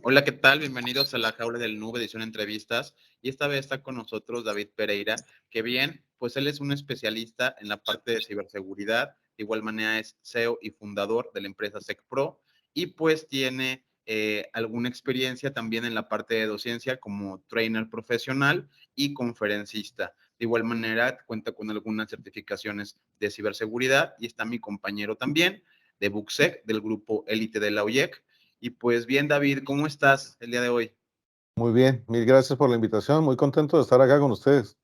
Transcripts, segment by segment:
Hola, ¿qué tal? Bienvenidos a la Jaula del Nube, edición entrevistas. Y esta vez está con nosotros David Pereira, que bien, pues él es un especialista en la parte de ciberseguridad. De igual manera es CEO y fundador de la empresa SecPro y pues tiene alguna experiencia también en la parte de docencia como trainer profesional y conferencista. De igual manera cuenta con algunas certificaciones de ciberseguridad y está mi compañero también de Bucsec, del grupo Élite de la UIEC. Y pues bien, David, ¿cómo estás el día de hoy? Muy bien, mil gracias por la invitación. Muy contento de estar acá con ustedes.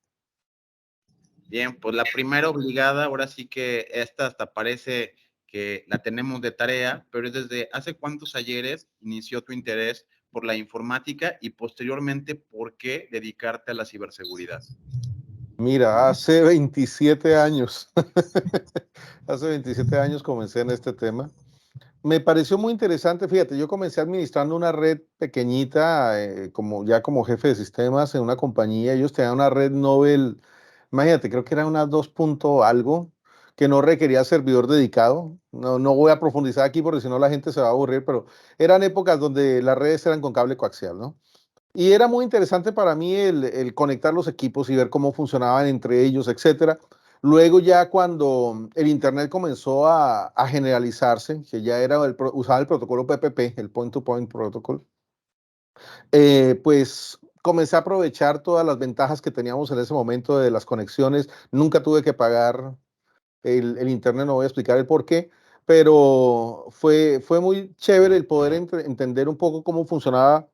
Bien, pues la primera obligada, ahora sí que esta hasta parece que la tenemos de tarea, pero es desde hace cuántos ayeres inició tu interés por la informática y posteriormente por qué dedicarte a la ciberseguridad. Mira, hace 27 años, hace 27 años comencé en este tema. Me pareció muy interesante, fíjate, yo comencé administrando una red pequeñita, como jefe de sistemas en una compañía. Ellos tenían una red Nobel, imagínate, creo que era una 2 punto algo, que no requería servidor dedicado. No voy a profundizar aquí porque si no la gente se va a aburrir, pero eran épocas donde las redes eran con cable coaxial, ¿no? Y era muy interesante para mí el conectar los equipos y ver cómo funcionaban entre ellos, etcétera. Luego ya cuando el Internet comenzó a generalizarse, que ya era usaba el protocolo PPP, el Point-to-Point Protocol, pues comencé a aprovechar todas las ventajas que teníamos en ese momento de las conexiones. Nunca tuve que pagar el Internet, no voy a explicar el por qué, pero fue muy chévere el poder entender un poco cómo funcionaba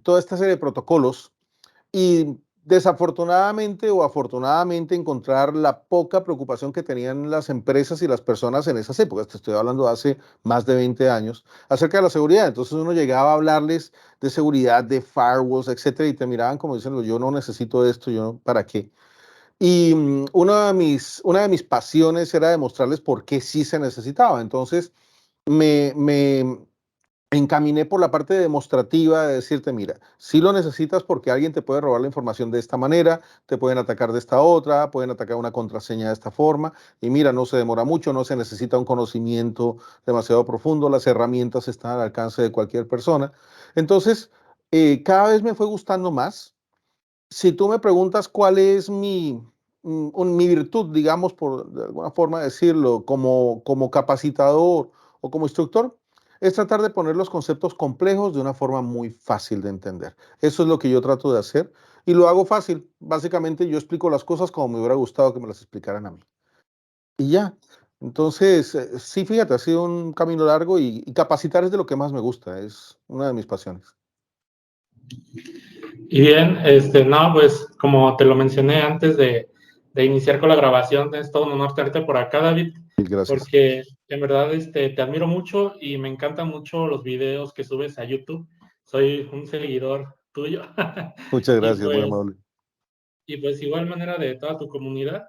toda esta serie de protocolos y desafortunadamente o afortunadamente encontrar la poca preocupación que tenían las empresas y las personas en esas épocas, te estoy hablando de hace más de 20 años, acerca de la seguridad. Entonces uno llegaba a hablarles de seguridad, de firewalls, etcétera, y te miraban como diciendo, yo no necesito esto, yo para qué. Y una de mis pasiones era demostrarles por qué sí se necesitaba. Entonces me encaminé por la parte demostrativa de decirte, mira, si lo necesitas porque alguien te puede robar la información de esta manera, te pueden atacar de esta otra, pueden atacar una contraseña de esta forma, y mira, no se demora mucho, no se necesita un conocimiento demasiado profundo, las herramientas están al alcance de cualquier persona. Entonces, cada vez me fue gustando más. Si tú me preguntas cuál es mi virtud, digamos, por de alguna forma decirlo, como capacitador o como instructor, es tratar de poner los conceptos complejos de una forma muy fácil de entender. Eso es lo que yo trato de hacer y lo hago fácil. Básicamente yo explico las cosas como me hubiera gustado que me las explicaran a mí. Y ya. Entonces, sí, fíjate, ha sido un camino largo y capacitar es de lo que más me gusta, es una de mis pasiones. Y bien, no, pues como te lo mencioné antes de iniciar con la grabación, es todo un honor tenerte por acá, David, Mil gracias. porque en verdad te admiro mucho y me encantan mucho los videos que subes a YouTube. Soy un seguidor tuyo. Muchas Y gracias, muy pues, amable. y pues igual manera de toda tu comunidad.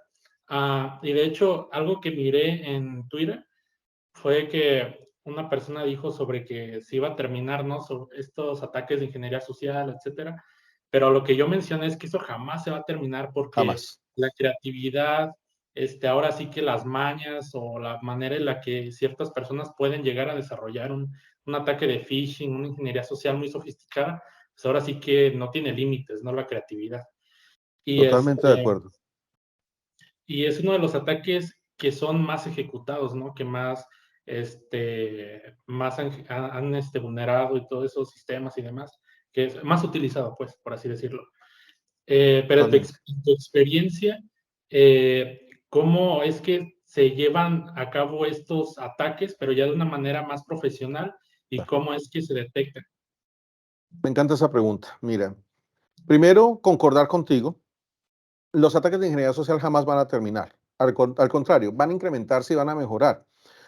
Y de hecho, algo que miré en Twitter fue que una persona dijo sobre que se iba a terminar, ¿no? Sobre estos ataques de ingeniería social, etcétera. Pero lo que yo mencioné es que eso jamás se va a terminar porque Jamás. la creatividad, ahora sí que las mañas o la manera en la que ciertas personas pueden llegar a desarrollar un ataque de phishing, una ingeniería social muy sofisticada, pues ahora sí que no tiene límites, ¿no? La creatividad. Y, Totalmente de acuerdo. y es uno de los ataques que son más ejecutados, ¿no? Que más, más han vulnerado y todos esos sistemas y demás, que es más utilizado, pues, por así decirlo. Pero Totalmente. en tu experiencia, ¿cómo es que se llevan a cabo estos ataques, pero ya de una manera más profesional? ¿Y Claro. cómo es que se detectan? Me encanta esa pregunta. Mira, primero, concordar contigo, los ataques de ingeniería social jamás van a terminar. Al contrario, van a incrementarse y van a mejorar.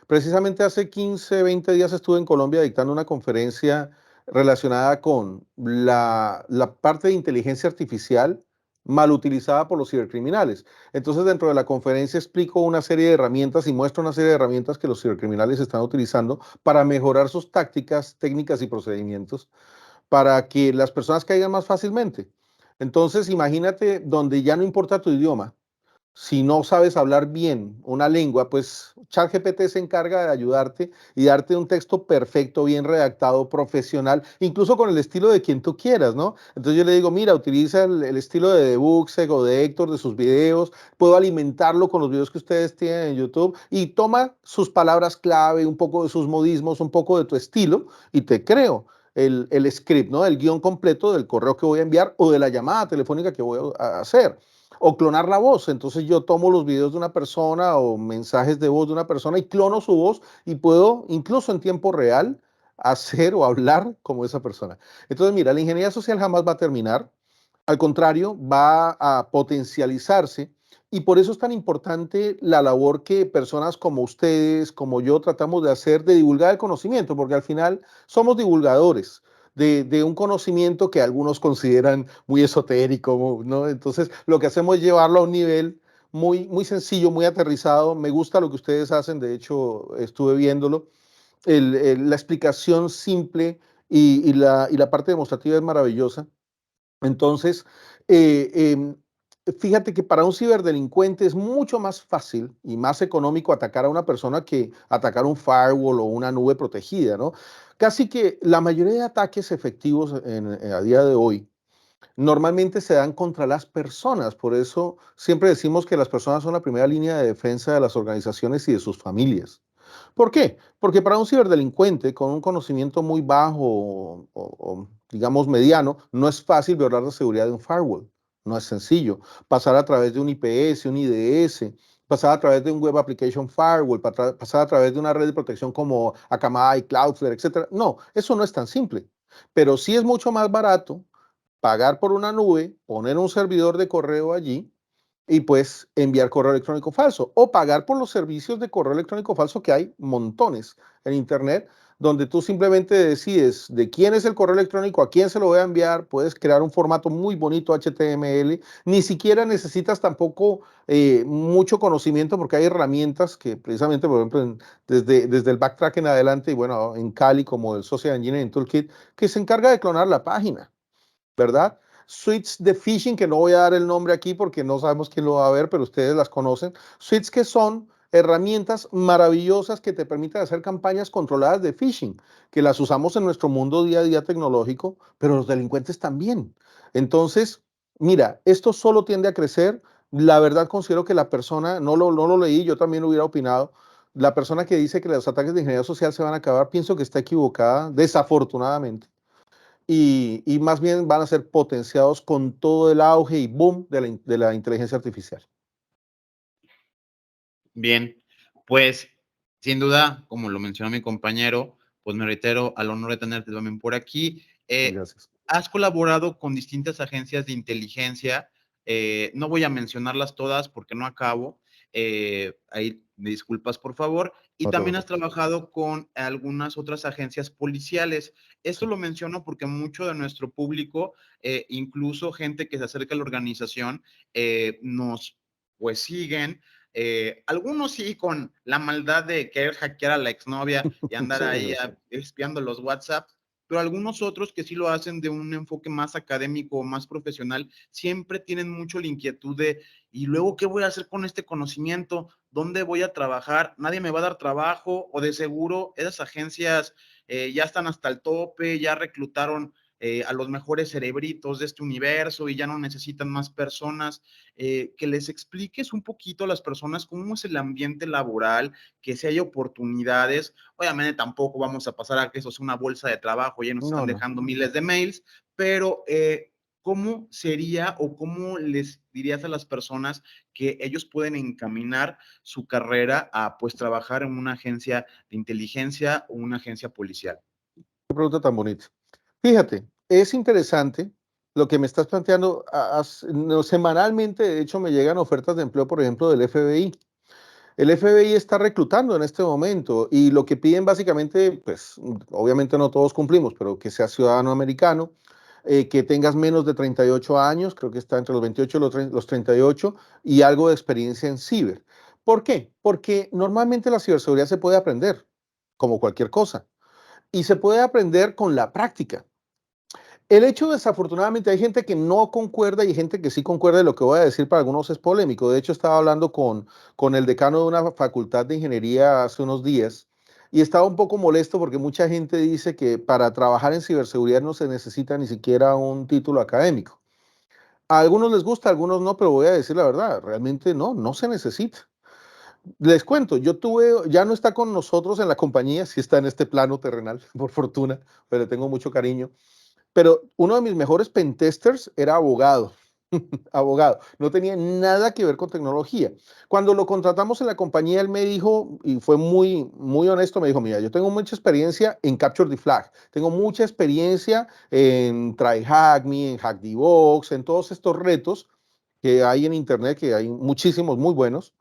Precisamente hace 15, 20 días estuve en Colombia dictando una conferencia relacionada con la parte de inteligencia artificial mal utilizada por los cibercriminales. Entonces, dentro de la conferencia explico una serie de herramientas y muestro una serie de herramientas que los cibercriminales están utilizando para mejorar sus tácticas, técnicas y procedimientos para que las personas caigan más fácilmente. Entonces, imagínate donde ya no importa tu idioma, Si no sabes hablar bien una lengua, pues ChatGPT se encarga de ayudarte y darte un texto perfecto, bien redactado, profesional, incluso con el estilo de quien tú quieras, ¿no? Entonces yo le digo, mira, utiliza el estilo de Buxeg o de Héctor de sus videos, puedo alimentarlo con los videos que ustedes tienen en YouTube y toma sus palabras clave, un poco de sus modismos, un poco de tu estilo y te creo el script, ¿no? El guión completo del correo que voy a enviar o de la llamada telefónica que voy a hacer o clonar la voz. Entonces yo tomo los videos de una persona o mensajes de voz de una persona y clono su voz y puedo incluso en tiempo real hacer o hablar como esa persona. Entonces mira, la ingeniería social jamás va a terminar. Al contrario, va a potencializarse y por eso es tan importante la labor que personas como ustedes, como yo, tratamos de hacer de divulgar el conocimiento, porque al final somos divulgadores de un conocimiento que algunos consideran muy esotérico, ¿no? Entonces, lo que hacemos es llevarlo a un nivel muy sencillo, muy aterrizado. Me gusta lo que ustedes hacen, de hecho, estuve viéndolo. La explicación simple y la parte demostrativa es maravillosa. Entonces, eh, fíjate que para un ciberdelincuente es mucho más fácil y más económico atacar a una persona que atacar un firewall o una nube protegida, ¿no? Casi que la mayoría de ataques efectivos a día de hoy normalmente se dan contra las personas. Por eso siempre decimos que las personas son la primera línea de defensa de las organizaciones y de sus familias. ¿Por qué? Porque para un ciberdelincuente con un conocimiento muy bajo digamos mediano, no es fácil violar la seguridad de un firewall. No es sencillo. Pasar a través de un IPS, un IDS, pasar a través de un Web Application Firewall, pasar a través de una red de protección como Akamai, Cloudflare, etcétera. No, eso no es tan simple. Pero sí es mucho más barato pagar por una nube, poner un servidor de correo allí y pues enviar correo electrónico falso o pagar por los servicios de correo electrónico falso que hay montones en internet donde tú simplemente decides de quién es el correo electrónico, a quién se lo voy a enviar, puedes crear un formato muy bonito HTML, ni siquiera necesitas tampoco mucho conocimiento porque hay herramientas que precisamente, por ejemplo, desde el backtrack en adelante y bueno, en Kali como el Social Engineering Toolkit, que se encarga de clonar la página. ¿Verdad? Suites de phishing, que no voy a dar el nombre aquí porque no sabemos quién lo va a ver, pero ustedes las conocen. Suites que son herramientas maravillosas que te permiten hacer campañas controladas de phishing, que las usamos en nuestro mundo día a día tecnológico, pero los delincuentes también. Entonces, mira, esto solo tiende a crecer. La verdad considero que la persona, no lo leí, yo también lo hubiera opinado, la persona que dice que los ataques de ingeniería social se van a acabar, pienso que está equivocada, desafortunadamente y más bien van a ser potenciados con todo el auge y boom de la inteligencia artificial. Bien, pues sin duda, como lo mencionó mi compañero, pues me reitero al honor de tenerte también por aquí. Gracias. Has colaborado con distintas agencias de inteligencia, no voy a mencionarlas todas porque no acabo, ahí me disculpas por favor, y No te también has preocupes. trabajado con algunas otras agencias policiales. Esto Sí. lo menciono porque mucho de nuestro público, incluso gente que se acerca a la organización, nos pues siguen algunos sí con la maldad de querer hackear a la exnovia y andar Sí, ahí lo sé. espiando los WhatsApp, pero algunos otros que sí lo hacen de un enfoque más académico, más profesional, siempre tienen mucho la inquietud de, ¿y luego qué voy a hacer con este conocimiento? ¿Dónde voy a trabajar? ¿Nadie me va a dar trabajo? O de seguro esas agencias ya están hasta el tope, ya reclutaron a los mejores cerebritos de este universo y ya no necesitan más personas. Que les expliques un poquito a las personas cómo es el ambiente laboral, que si hay oportunidades. Obviamente tampoco vamos a pasar a que eso sea una bolsa de trabajo, ya nos No, están no. dejando miles de mails, pero ¿cómo sería o cómo les dirías a las personas que ellos pueden encaminar su carrera a pues trabajar en una agencia de inteligencia o una agencia policial? Qué pregunta tan bonita. Fíjate, es interesante lo que me estás planteando. No, semanalmente, de hecho, me llegan ofertas de empleo, por ejemplo, del FBI. El FBI está reclutando en este momento y lo que piden básicamente, pues obviamente no todos cumplimos, pero que seas ciudadano americano, que tengas menos de 38 años, creo que está entre los 28 y los 38, y algo de experiencia en ciber. ¿Por qué? Porque normalmente la ciberseguridad se puede aprender, como cualquier cosa, y se puede aprender con la práctica. El hecho, desafortunadamente, hay gente que no concuerda y gente que sí concuerda, y lo que voy a decir para algunos es polémico. De hecho, estaba hablando con el decano de una facultad de ingeniería hace unos días y estaba un poco molesto porque mucha gente dice que para trabajar en ciberseguridad no se necesita ni siquiera un título académico. A algunos les gusta, a algunos no, pero voy a decir la verdad, realmente no, no se necesita. Les cuento, ya no está con nosotros en la compañía, sí está en este plano terrenal, por fortuna, pero le tengo mucho cariño. Pero uno de mis mejores pentesters era abogado, abogado, no tenía nada que ver con tecnología. Cuando lo contratamos en la compañía, él me dijo, y fue muy, muy honesto, me dijo, mira, yo tengo mucha experiencia en Capture the Flag, tengo mucha experiencia en TryHackMe, en HackTheBox, en todos estos retos que hay en Internet, que hay muchísimos muy buenos.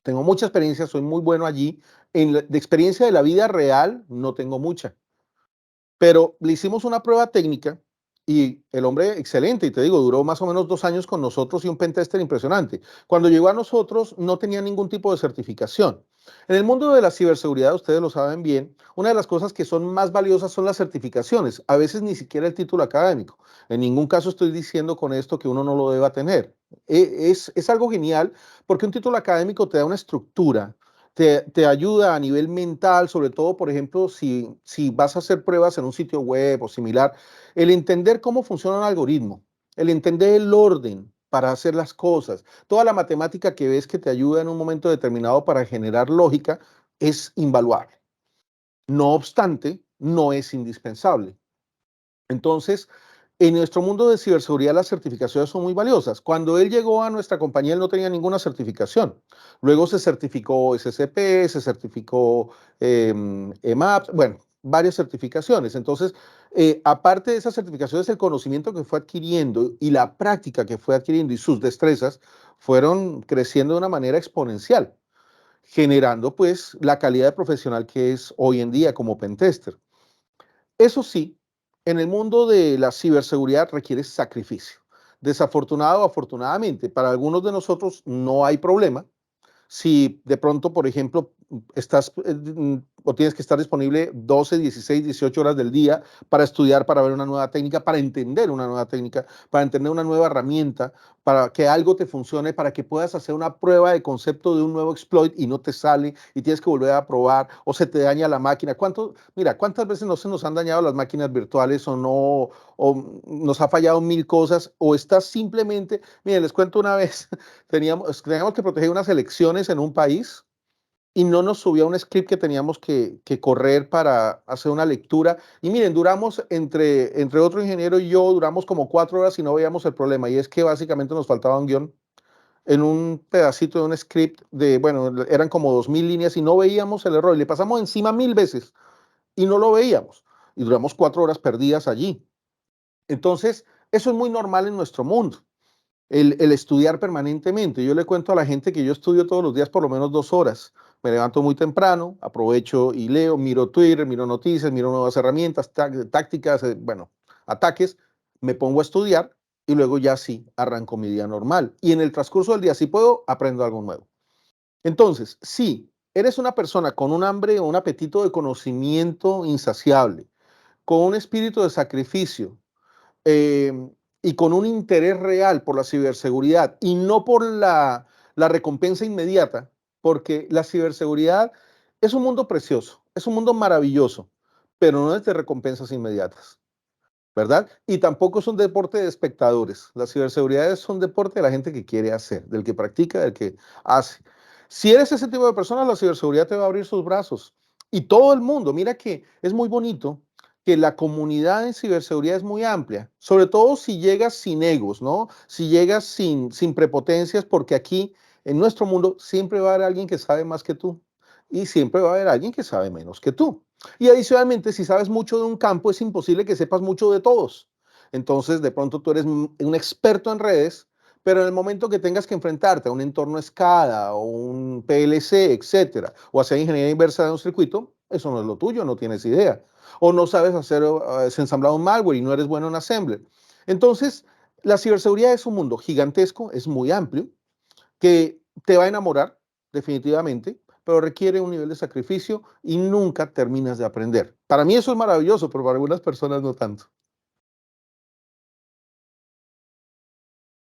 Tengo mucha experiencia, soy muy bueno allí. De experiencia de la vida real, no tengo mucha. Pero le hicimos una prueba técnica y el hombre excelente, y te digo, duró más o menos 2 años con nosotros y un pentester impresionante. Cuando llegó a nosotros no tenía ningún tipo de certificación. En el mundo de la ciberseguridad, ustedes lo saben bien, una de las cosas que son más valiosas son las certificaciones, a veces ni siquiera el título académico. En ningún caso estoy diciendo con esto que uno no lo deba tener. Es algo genial porque un título académico te da una estructura, te ayuda a nivel mental, sobre todo, por ejemplo, si vas a hacer pruebas en un sitio web o similar, el entender cómo funciona un algoritmo, el entender el orden para hacer las cosas, toda la matemática que ves que te ayuda en un momento determinado para generar lógica es invaluable. No obstante, no es indispensable. Entonces, en nuestro mundo de ciberseguridad las certificaciones son muy valiosas. Cuando él llegó a nuestra compañía, él no tenía ninguna certificación. Luego se certificó SCP, se certificó EMAP, bueno, varias certificaciones. Entonces, aparte de esas certificaciones, el conocimiento que fue adquiriendo y la práctica que fue adquiriendo y sus destrezas fueron creciendo de una manera exponencial, generando pues la calidad de profesional que es hoy en día como pentester. Eso sí, en el mundo de la ciberseguridad requiere sacrificio. Desafortunado o afortunadamente, para algunos de nosotros no hay problema. Si de pronto, por ejemplo, estás o tienes que estar disponible 12, 16, 18 horas del día para estudiar, para ver una nueva técnica, para entender una nueva técnica, para entender una nueva herramienta, para que algo te funcione, para que puedas hacer una prueba de concepto de un nuevo exploit y no te sale y tienes que volver a probar o se te daña la máquina. Mira, ¿cuántas veces no se nos han dañado las máquinas virtuales o no, o nos ha fallado mil cosas o estás simplemente, miren, les cuento una vez, teníamos que proteger unas elecciones en un país y no nos subía un script que teníamos que correr para hacer una lectura. Y miren, duramos entre otro ingeniero y yo, duramos como 4 horas y no veíamos el problema. Y es que básicamente nos faltaba un guión en un pedacito de un script de, bueno, eran como 2000 líneas y no veíamos el error. Y le pasamos encima 1000 veces y no lo veíamos. Y duramos 4 horas perdidas allí. Entonces, eso es muy normal en nuestro mundo. El estudiar permanentemente. Yo le cuento a la gente que yo estudio todos los días por lo menos 2 horas. Me levanto muy temprano, aprovecho y leo, miro Twitter, miro noticias, miro nuevas herramientas, tácticas, bueno, ataques, me pongo a estudiar y luego ya sí arranco mi día normal. Y en el transcurso del día, si puedo, aprendo algo nuevo. Entonces, si eres una persona con un hambre o un apetito de conocimiento insaciable, con un espíritu de sacrificio, eh, y con un interés real por la ciberseguridad y no por la recompensa inmediata, porque la ciberseguridad es un mundo precioso, es un mundo maravilloso, pero no es de recompensas inmediatas, ¿verdad? Y tampoco es un deporte de espectadores. La ciberseguridad es un deporte de la gente que quiere hacer, del que practica, del que hace. Si eres ese tipo de personas, la ciberseguridad te va a abrir sus brazos. Y todo el mundo, mira que es muy bonito que la comunidad en ciberseguridad es muy amplia, sobre todo si llegas sin egos, ¿no? Si llegas sin prepotencias, porque aquí en nuestro mundo siempre va a haber alguien que sabe más que tú y siempre va a haber alguien que sabe menos que tú. Y adicionalmente, si sabes mucho de un campo, es imposible que sepas mucho de todos. Entonces, de pronto tú eres un experto en redes, pero en el momento que tengas que enfrentarte a un entorno SCADA o un PLC, etcétera, o hacer ingeniería inversa de un circuito, eso no es lo tuyo, no tienes idea. O no sabes hacer ensamblado un malware y no eres bueno en assembler. Entonces, la ciberseguridad es un mundo gigantesco, es muy amplio, que te va a enamorar, definitivamente, pero requiere un nivel de sacrificio y nunca terminas de aprender. Para mí eso es maravilloso, pero para algunas personas no tanto.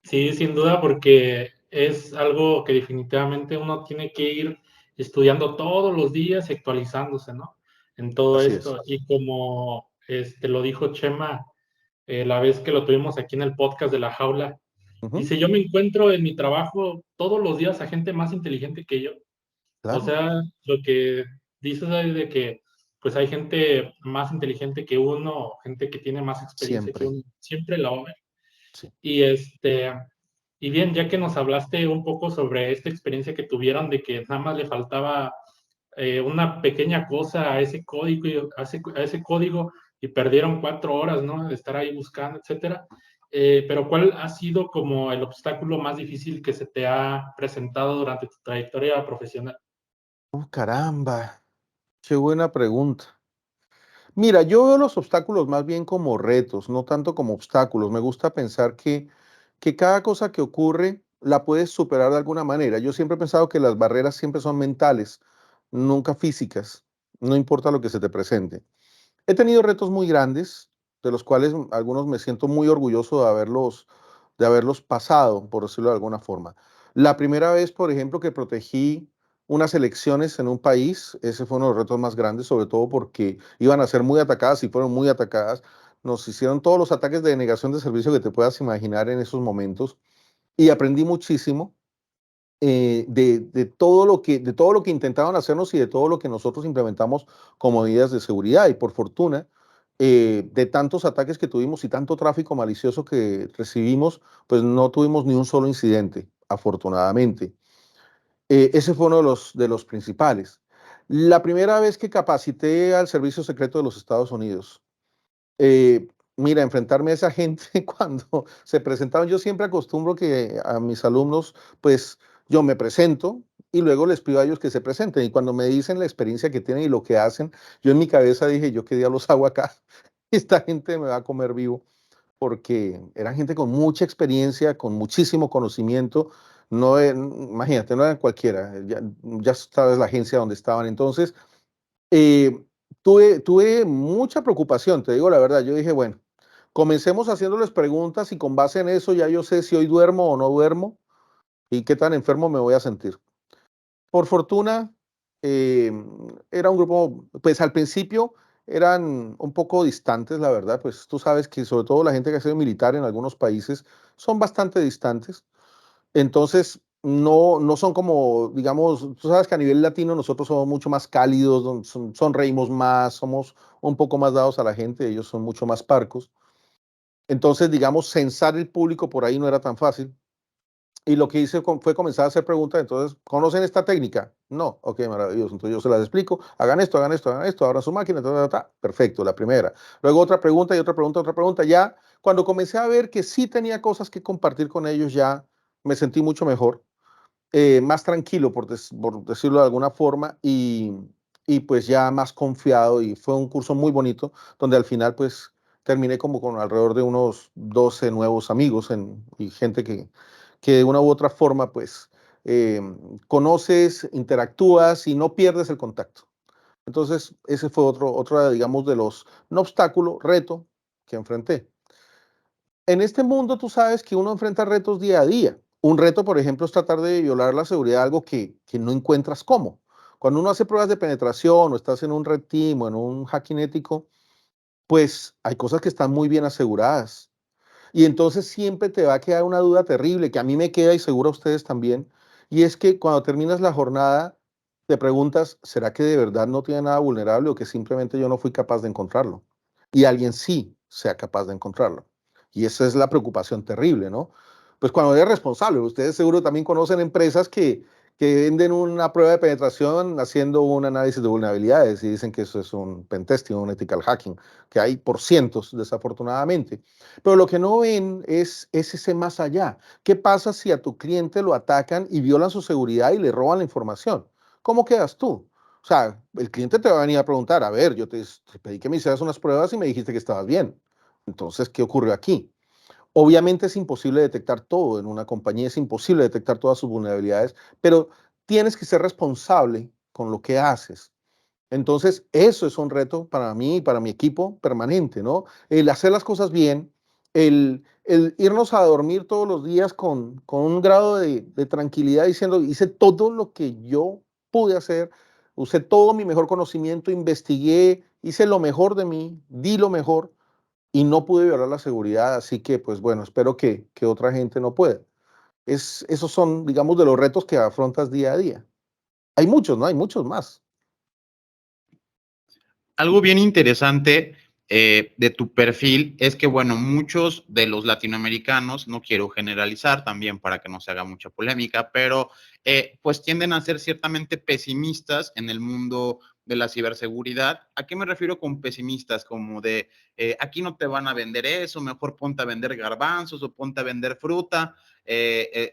Sí, sin duda, porque es algo que definitivamente uno tiene que ir estudiando todos los días y actualizándose, ¿no? En todo Así es. esto. Y como lo dijo Chema la vez que lo tuvimos aquí en el podcast de La Jaula, Ujú, dice, yo me encuentro en mi trabajo todos los días a gente más inteligente que yo. O claro, sea, lo que dices ahí de que pues hay gente más inteligente que uno, gente que tiene más experiencia que siempre. uno, siempre la va a haber. Sí. Y y bien, ya que nos hablaste un poco sobre esta experiencia que tuvieron de que nada más le faltaba una pequeña cosa a ese código, a ese código y perdieron 4 horas, ¿no? De estar ahí buscando, etcétera. Pero ¿cuál ha sido como el obstáculo más difícil que se te ha presentado durante tu trayectoria profesional? Caramba, qué buena pregunta. Mira, yo veo los obstáculos más bien como retos, no tanto como obstáculos. Me gusta pensar que cada cosa que ocurre la puedes superar de alguna manera. Yo siempre he pensado que las barreras siempre son mentales, nunca físicas, no importa lo que se te presente. He tenido retos muy grandes, de los cuales algunos me siento muy orgulloso de haberlos pasado, por decirlo de alguna forma. La primera vez, por ejemplo, que protegí unas elecciones en un país, ese fue uno de los retos más grandes, sobre todo porque iban a ser muy atacadas y fueron muy atacadas. Nos hicieron todos los ataques de denegación de servicio que te puedas imaginar en esos momentos y aprendí muchísimo de todo lo que intentaban hacernos y de todo lo que nosotros implementamos como medidas de seguridad. Y por fortuna, de tantos ataques que tuvimos y tanto tráfico malicioso que recibimos, pues no tuvimos ni un solo incidente, afortunadamente. Ese fue uno de los principales. La primera vez que capacité al Servicio Secreto de los Estados Unidos, eh, mira, enfrentarme a esa gente cuando se presentaron, yo siempre acostumbro que a mis alumnos, pues yo me presento y luego les pido a ellos que se presenten. Y cuando me dicen la experiencia que tienen y lo que hacen, yo en mi cabeza dije, yo qué diablos hago acá, esta gente me va a comer vivo, porque eran gente con mucha experiencia, con muchísimo conocimiento. No, imagínate, no eran cualquiera, ya sabes la agencia donde estaban. Entonces, eh, tuve mucha preocupación, te digo la verdad. Yo dije, bueno, comencemos haciéndoles preguntas y con base en eso ya yo sé si hoy duermo o no duermo y qué tan enfermo me voy a sentir. Por fortuna, eh, era un grupo, pues al principio eran un poco distantes, la verdad, pues tú sabes que sobre todo la gente que ha sido militar en algunos países son bastante distantes. Entonces, no son como, digamos, tú sabes que a nivel latino nosotros somos mucho más cálidos, sonreímos más, somos un poco más dados a la gente, ellos son mucho más parcos. Entonces, digamos, censar el público por ahí no era tan fácil. Y lo que hice fue comenzar a hacer preguntas. Entonces, ¿conocen esta técnica? No. Ok, maravilloso. Entonces yo se las explico. Hagan esto, hagan esto, hagan esto. Abran su máquina. Ta, ta, ta. Perfecto, la primera. Luego otra pregunta y otra pregunta, otra pregunta. Ya cuando comencé a ver que sí tenía cosas que compartir con ellos, ya me sentí mucho mejor, más tranquilo, por decirlo de alguna forma, y pues ya más confiado. Y fue un curso muy bonito, donde al final pues terminé como con alrededor de unos 12 nuevos amigos y gente que de una u otra forma pues eh, conoces, interactúas y no pierdes el contacto. Entonces ese fue otro, digamos, de los, no obstáculo, reto que enfrenté. En este mundo tú sabes que uno enfrenta retos día a día. Un reto, por ejemplo, es tratar de violar la seguridad, algo que no encuentras cómo. Cuando uno hace pruebas de penetración o estás en un red team o en un hacking ético, pues hay cosas que están muy bien aseguradas. Y entonces siempre te va a quedar una duda terrible, que a mí me queda y seguro a ustedes también, y es que cuando terminas la jornada te preguntas, ¿será que de verdad no tiene nada vulnerable o que simplemente yo no fui capaz de encontrarlo? Y alguien sí sea capaz de encontrarlo. Y esa es la preocupación terrible, ¿no? Pues cuando eres responsable, ustedes seguro también conocen empresas que venden una prueba de penetración haciendo un análisis de vulnerabilidades y dicen que eso es un pentesting, un ethical hacking, que hay por cientos, desafortunadamente. Pero lo que no ven es ese más allá. ¿Qué pasa si a tu cliente lo atacan y violan su seguridad y le roban la información? ¿Cómo quedas tú? O sea, el cliente te va a venir a preguntar, a ver, yo te pedí que me hicieras unas pruebas y me dijiste que estabas bien. Entonces, ¿qué ocurrió aquí? Obviamente es imposible detectar todo en una compañía, es imposible detectar todas sus vulnerabilidades, pero tienes que ser responsable con lo que haces. Entonces, eso es un reto para mí y para mi equipo permanente, ¿no? El hacer las cosas bien, el el irnos a dormir todos los días con un grado de tranquilidad diciendo, hice todo lo que yo pude hacer, usé todo mi mejor conocimiento, investigué, hice lo mejor de mí, di lo mejor y no pude violar la seguridad, así que pues bueno, espero que otra gente no pueda. Esos son, digamos, de los retos que afrontas día a día. Hay muchos, ¿no? Hay muchos más. Algo bien interesante de tu perfil es que, bueno, muchos de los latinoamericanos, no quiero generalizar también para que no se haga mucha polémica, pero pues tienden a ser ciertamente pesimistas en el mundo de la ciberseguridad. ¿A qué me refiero con pesimistas? Como de, aquí no te van a vender eso, mejor ponte a vender garbanzos o ponte a vender fruta.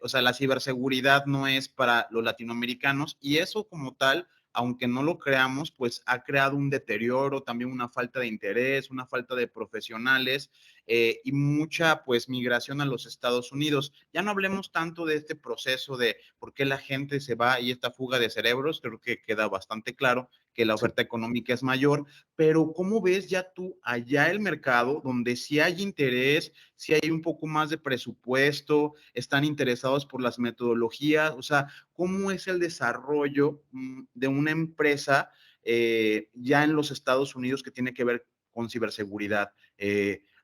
O sea, la ciberseguridad no es para los latinoamericanos y eso como tal, aunque no lo creamos, pues ha creado un deterioro, también una falta de interés, una falta de profesionales y mucha pues migración a los Estados Unidos. Ya no hablemos tanto de este proceso de por qué la gente se va y esta fuga de cerebros, creo que queda bastante claro que la Sí. oferta económica es mayor, pero ¿cómo ves ya tú allá el mercado donde sí hay interés, sí hay un poco más de presupuesto, están interesados por las metodologías, o sea, cómo es el desarrollo de una empresa ya en los Estados Unidos que tiene que ver con ciberseguridad?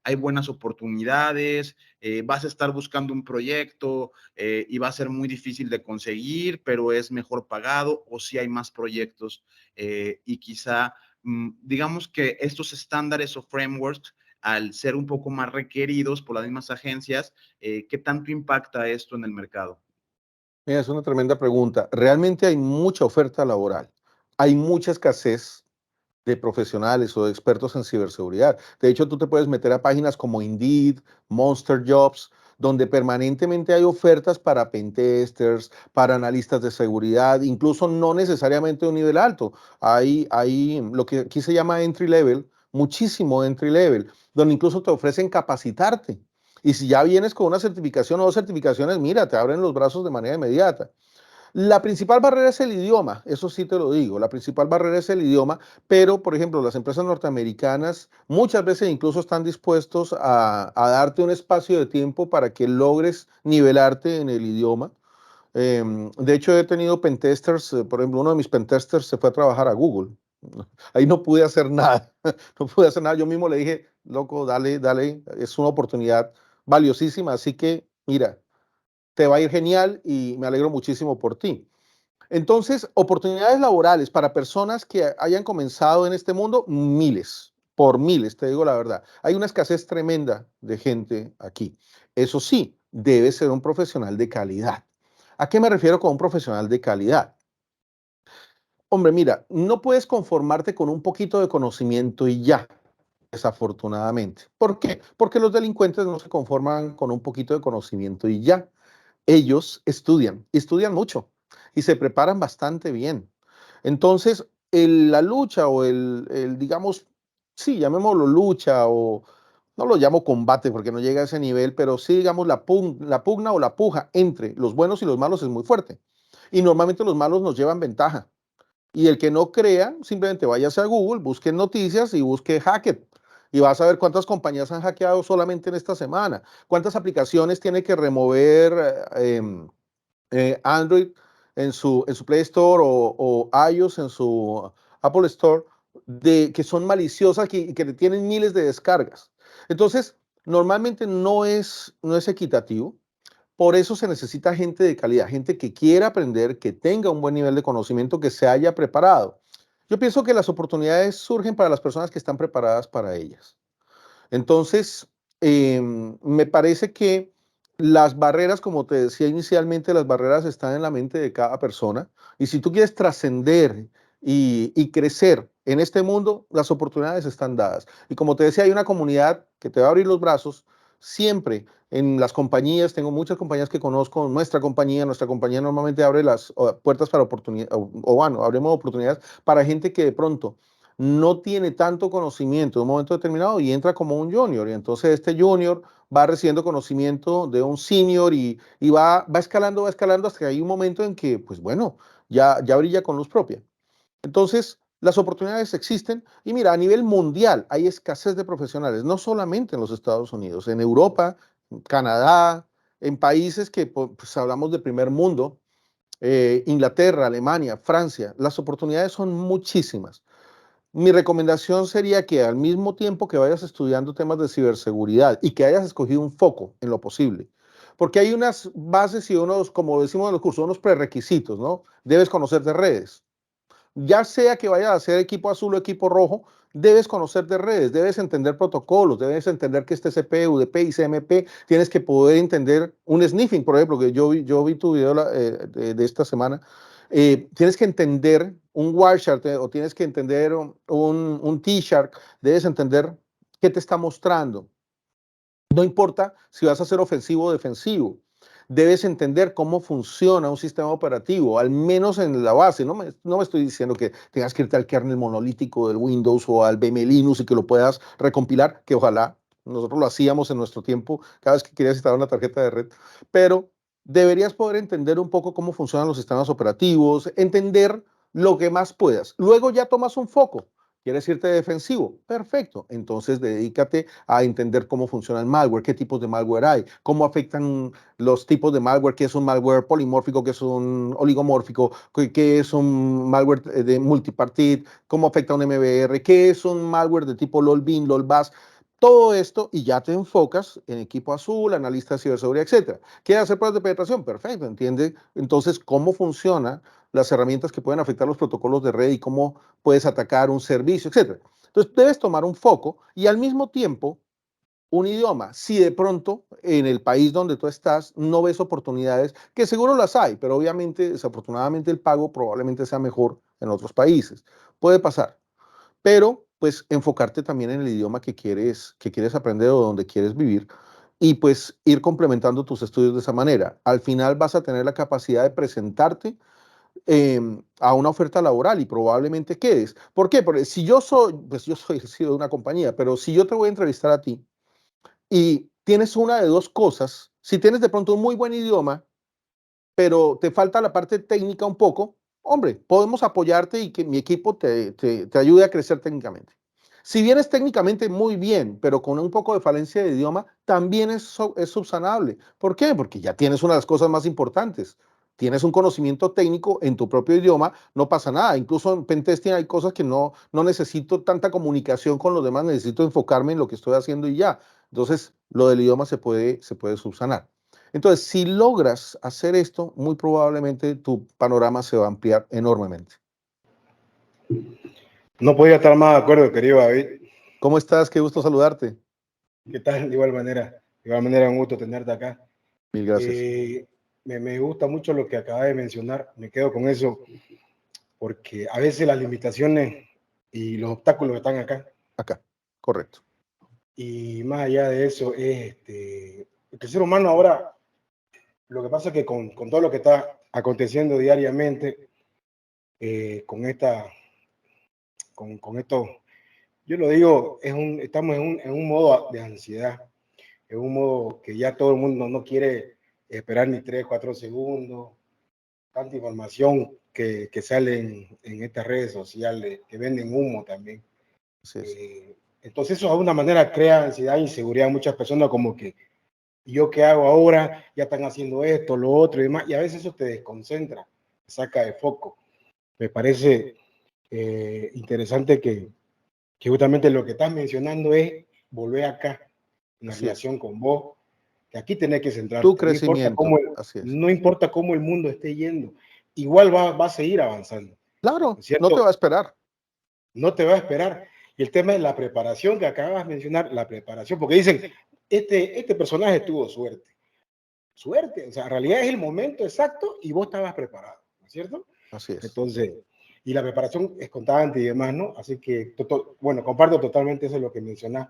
Hay buenas oportunidades, vas a estar buscando un proyecto y va a ser muy difícil de conseguir, pero es mejor pagado, o si hay más proyectos y quizá, digamos que estos estándares o frameworks, al ser un poco más requeridos por las mismas agencias, ¿qué tanto impacta esto en el mercado? Mira, es una tremenda pregunta. Realmente hay mucha oferta laboral. Hay mucha escasez de profesionales o de expertos en ciberseguridad. De hecho, tú te puedes meter a páginas como Indeed, Monster Jobs, donde permanentemente hay ofertas para pentesters, para analistas de seguridad, incluso no necesariamente de un nivel alto. Hay lo que aquí se llama entry level, muchísimo entry level, donde incluso te ofrecen capacitarte. Y si ya vienes con una certificación o dos certificaciones, mira, te abren los brazos de manera inmediata. La principal barrera es el idioma, eso sí te lo digo, la principal barrera es el idioma, pero por ejemplo las empresas norteamericanas muchas veces incluso están dispuestos a darte un espacio de tiempo para que logres nivelarte en el idioma. De hecho he tenido pentesters, por ejemplo uno de mis pentesters se fue a trabajar a Google, ahí no pude hacer nada, no pude hacer nada, yo mismo le dije, loco, dale, dale, es una oportunidad valiosísima, así que mira, te va a ir genial y me alegro muchísimo por ti. Entonces, oportunidades laborales para personas que hayan comenzado en este mundo, miles, por miles, te digo la verdad. Hay una escasez tremenda de gente aquí. Eso sí, debe ser un profesional de calidad. ¿A qué me refiero con un profesional de calidad? Hombre, mira, no puedes conformarte con un poquito de conocimiento y ya, desafortunadamente. ¿Por qué? Porque los delincuentes no se conforman con un poquito de conocimiento y ya. Ellos estudian mucho y se preparan bastante bien. Entonces, la lucha o digamos, sí, llamémoslo lucha o no lo llamo combate porque no llega a ese nivel, pero sí, digamos, la pugna o la puja entre los buenos y los malos es muy fuerte. Y normalmente los malos nos llevan ventaja. Y el que no crea, simplemente váyase a Google, busque noticias y busque Hackett. Y vas a ver cuántas compañías han hackeado solamente en esta semana, cuántas aplicaciones tiene que remover Android en su Play Store o iOS en su Apple Store, que son maliciosas y que tienen miles de descargas. Entonces, normalmente no es equitativo. Por eso se necesita gente de calidad, gente que quiera aprender, que tenga un buen nivel de conocimiento, que se haya preparado. Yo pienso que las oportunidades surgen para las personas que están preparadas para ellas. Entonces, me parece que las barreras, como te decía inicialmente, las barreras están en la mente de cada persona. Y si tú quieres trascender y crecer en este mundo, las oportunidades están dadas. Y como te decía, hay una comunidad que te va a abrir los brazos siempre en las compañías. Tengo muchas compañías que conozco. Nuestra compañía normalmente abre las puertas para oportunidades, o bueno, abrimos oportunidades para gente que de pronto no tiene tanto conocimiento en un momento determinado y entra como un junior. Y entonces este junior va recibiendo conocimiento de un senior y va escalando hasta que hay un momento en que, pues bueno, ya brilla con luz propia. Entonces, las oportunidades existen y mira, a nivel mundial hay escasez de profesionales, no solamente en los Estados Unidos, en Europa, Canadá, en países que pues, hablamos de primer mundo, Inglaterra, Alemania, Francia, las oportunidades son muchísimas. Mi recomendación sería que al mismo tiempo que vayas estudiando temas de ciberseguridad y que hayas escogido un foco en lo posible, porque hay unas bases y unos, como decimos en los cursos, unos prerequisitos, ¿no? Debes conocer de redes. Ya sea que vayas a ser equipo azul o equipo rojo, debes conocer de redes, debes entender protocolos, debes entender que este CP, UDP y CMP, tienes que poder entender un sniffing, por ejemplo, que yo vi tu video de esta semana. Tienes que entender un Wireshark o tienes que entender un T-Shark, debes entender qué te está mostrando. No importa si vas a ser ofensivo o defensivo, debes entender cómo funciona un sistema operativo, al menos en la base. No me estoy diciendo que tengas que irte al kernel monolítico del Windows o al VM Linux y que lo puedas recompilar, que ojalá nosotros lo hacíamos en nuestro tiempo cada vez que querías instalar una tarjeta de red, pero deberías poder entender un poco cómo funcionan los sistemas operativos, entender lo que más puedas. Luego ya tomas un foco. ¿Quieres irte defensivo? Perfecto. Entonces dedícate a entender cómo funciona el malware, qué tipos de malware hay, cómo afectan los tipos de malware, qué es un malware polimórfico, qué es un oligomórfico, qué es un malware de multipartite, cómo afecta un MBR, qué es un malware de tipo LOLBIN, LOLBAS. Todo esto y ya te enfocas en equipo azul, analista de ciberseguridad, etcétera. ¿Quieres hacer pruebas de penetración? Perfecto. Entiende entonces cómo funcionan las herramientas que pueden afectar los protocolos de red y cómo puedes atacar un servicio, etcétera. Entonces debes tomar un foco y al mismo tiempo un idioma. Si de pronto en el país donde tú estás no ves oportunidades, que seguro las hay, pero obviamente, desafortunadamente, el pago probablemente sea mejor en otros países. Puede pasar, pero pues enfocarte también en el idioma que quieres aprender o donde quieres vivir y pues ir complementando tus estudios de esa manera. Al final vas a tener la capacidad de presentarte a una oferta laboral y probablemente quedes. ¿Por qué? Porque si yo soy, pues yo soy CEO de una compañía, pero si yo te voy a entrevistar a ti y tienes una de dos cosas, si tienes de pronto un muy buen idioma, pero te falta la parte técnica un poco, hombre, podemos apoyarte y que mi equipo te ayude a crecer técnicamente. Si vienes técnicamente muy bien, pero con un poco de falencia de idioma, también es subsanable. ¿Por qué? Porque ya tienes una de las cosas más importantes. Tienes un conocimiento técnico en tu propio idioma, no pasa nada. Incluso en pentesting hay cosas que no necesito tanta comunicación con los demás, necesito enfocarme en lo que estoy haciendo y ya. Entonces, lo del idioma se puede subsanar. Entonces, si logras hacer esto, muy probablemente tu panorama se va a ampliar enormemente. No podía estar más de acuerdo, querido David. ¿Cómo estás? Qué gusto saludarte. ¿Qué tal? De igual manera, un gusto tenerte acá. Mil gracias. Me gusta mucho lo que acabas de mencionar. Me quedo con eso porque a veces las limitaciones y los obstáculos están acá. Acá, correcto. Y más allá de eso, es el ser humano ahora, lo que pasa es que con todo lo que está aconteciendo diariamente, con esto, yo lo digo, estamos en un modo de ansiedad, en un modo que ya todo el mundo no quiere esperar ni 3, 4 segundos, tanta información que sale en estas redes sociales, que venden humo también. Así es. Entonces eso de alguna manera crea ansiedad e inseguridad en muchas personas, como que yo qué hago ahora, ya están haciendo esto, lo otro y demás, y a veces eso te desconcentra, te saca de foco. Me parece interesante que justamente lo que estás mencionando es volver acá, en la Así es. relación con vos, que aquí tenés que Tu centrarte. crecimiento. Así es. No importa cómo el mundo esté yendo, igual va a seguir avanzando. Claro, ¿Cierto? no te va a esperar. No te va a esperar. Y el tema es la preparación que acabas de mencionar, la preparación, porque dicen, este personaje tuvo suerte. Suerte, o sea, en realidad es el momento exacto y vos estabas preparado, ¿no es cierto? Así es. Entonces, y la preparación es constante y demás, ¿no? Así que, bueno, comparto totalmente eso es lo que mencionás.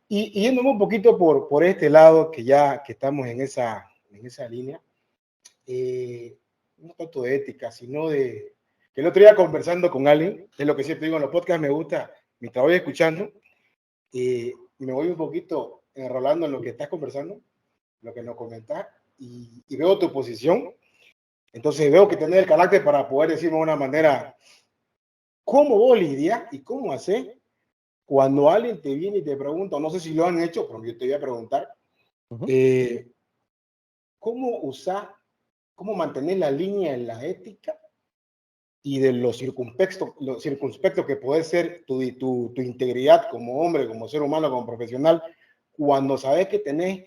Y yéndome un poquito por este lado, que estamos en esa línea, no tanto de ética, sino de que el otro día conversando con alguien, es lo que siempre digo en los podcasts, me gusta, mientras voy escuchando, me voy un poquito enrolando en lo que estás conversando, lo que nos comentás, y veo tu posición. Entonces veo que tenés el carácter para poder decirme de una manera cómo vos lidias y cómo haces cuando alguien te viene y te pregunta, no sé si lo han hecho, pero yo te voy a preguntar, Ujú. ¿Cómo usar, cómo mantener la línea en la ética y de lo circunspecto que puede ser tu integridad como hombre, como ser humano, como profesional, cuando sabes que tenés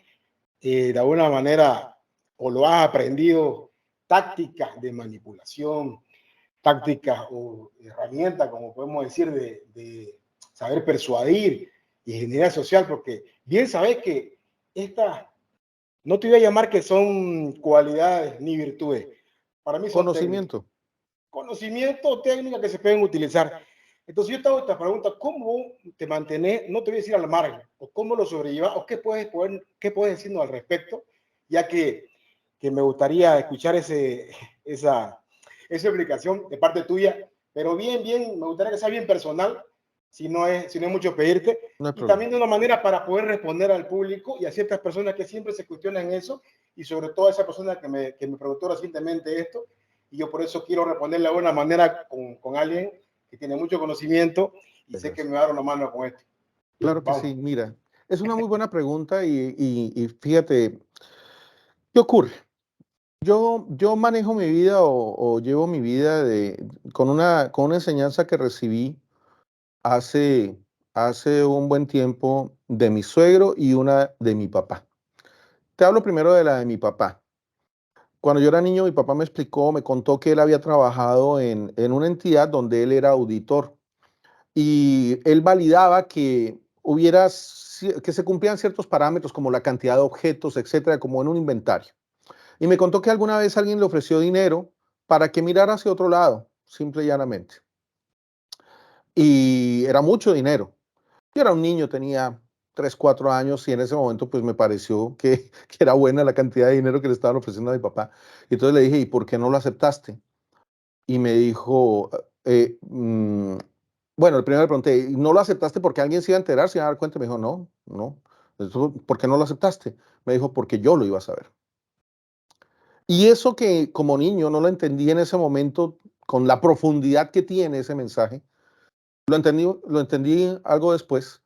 de alguna manera o lo has aprendido tácticas de manipulación, tácticas o herramientas, como podemos decir, de saber persuadir y ingeniería social, porque bien sabes que estas, no te voy a llamar que son cualidades ni virtudes, para mí son técnicas, Conocimiento. conocimiento o técnicas que se pueden utilizar. Entonces yo te hago esta pregunta, ¿cómo te mantienes, no te voy a decir al margen, o cómo lo sobrellevas, o qué puedes decirnos al respecto, ya que me gustaría escuchar esa explicación de parte tuya, pero bien, me gustaría que sea bien personal, si no es mucho pedirte, No hay y problema. también de una manera para poder responder al público y a ciertas personas que siempre se cuestionan eso, y sobre todo a esa persona que me preguntó recientemente esto, y yo por eso quiero responderle de buena manera con alguien que tiene mucho conocimiento y sé que me va a dar una mano con esto. Claro que Vamos. sí, mira, es una muy buena pregunta y fíjate, ¿qué ocurre? Yo manejo mi vida o llevo mi vida con una enseñanza que recibí hace, hace un buen tiempo de mi suegro y una de mi papá. Te hablo primero de la de mi papá. Cuando yo era niño, mi papá me explicó, me contó que él había trabajado en una entidad donde él era auditor y él validaba que que se cumplían ciertos parámetros como la cantidad de objetos, etcétera, como en un inventario. Y me contó que alguna vez alguien le ofreció dinero para que mirara hacia otro lado, simple y llanamente. Y era mucho dinero. Yo era un niño, tenía 3, 4 años y en ese momento pues me pareció que era buena la cantidad de dinero que le estaban ofreciendo a mi papá. Y entonces le dije, ¿y por qué no lo aceptaste? Y me dijo, bueno, el primero le pregunté, ¿no lo aceptaste porque alguien se iba a enterar, se iba a dar cuenta? Y me dijo, no, no. Entonces, ¿por qué no lo aceptaste? Me dijo, porque yo lo iba a saber. Y eso que como niño no lo entendí en ese momento con la profundidad que tiene ese mensaje, lo entendí algo después.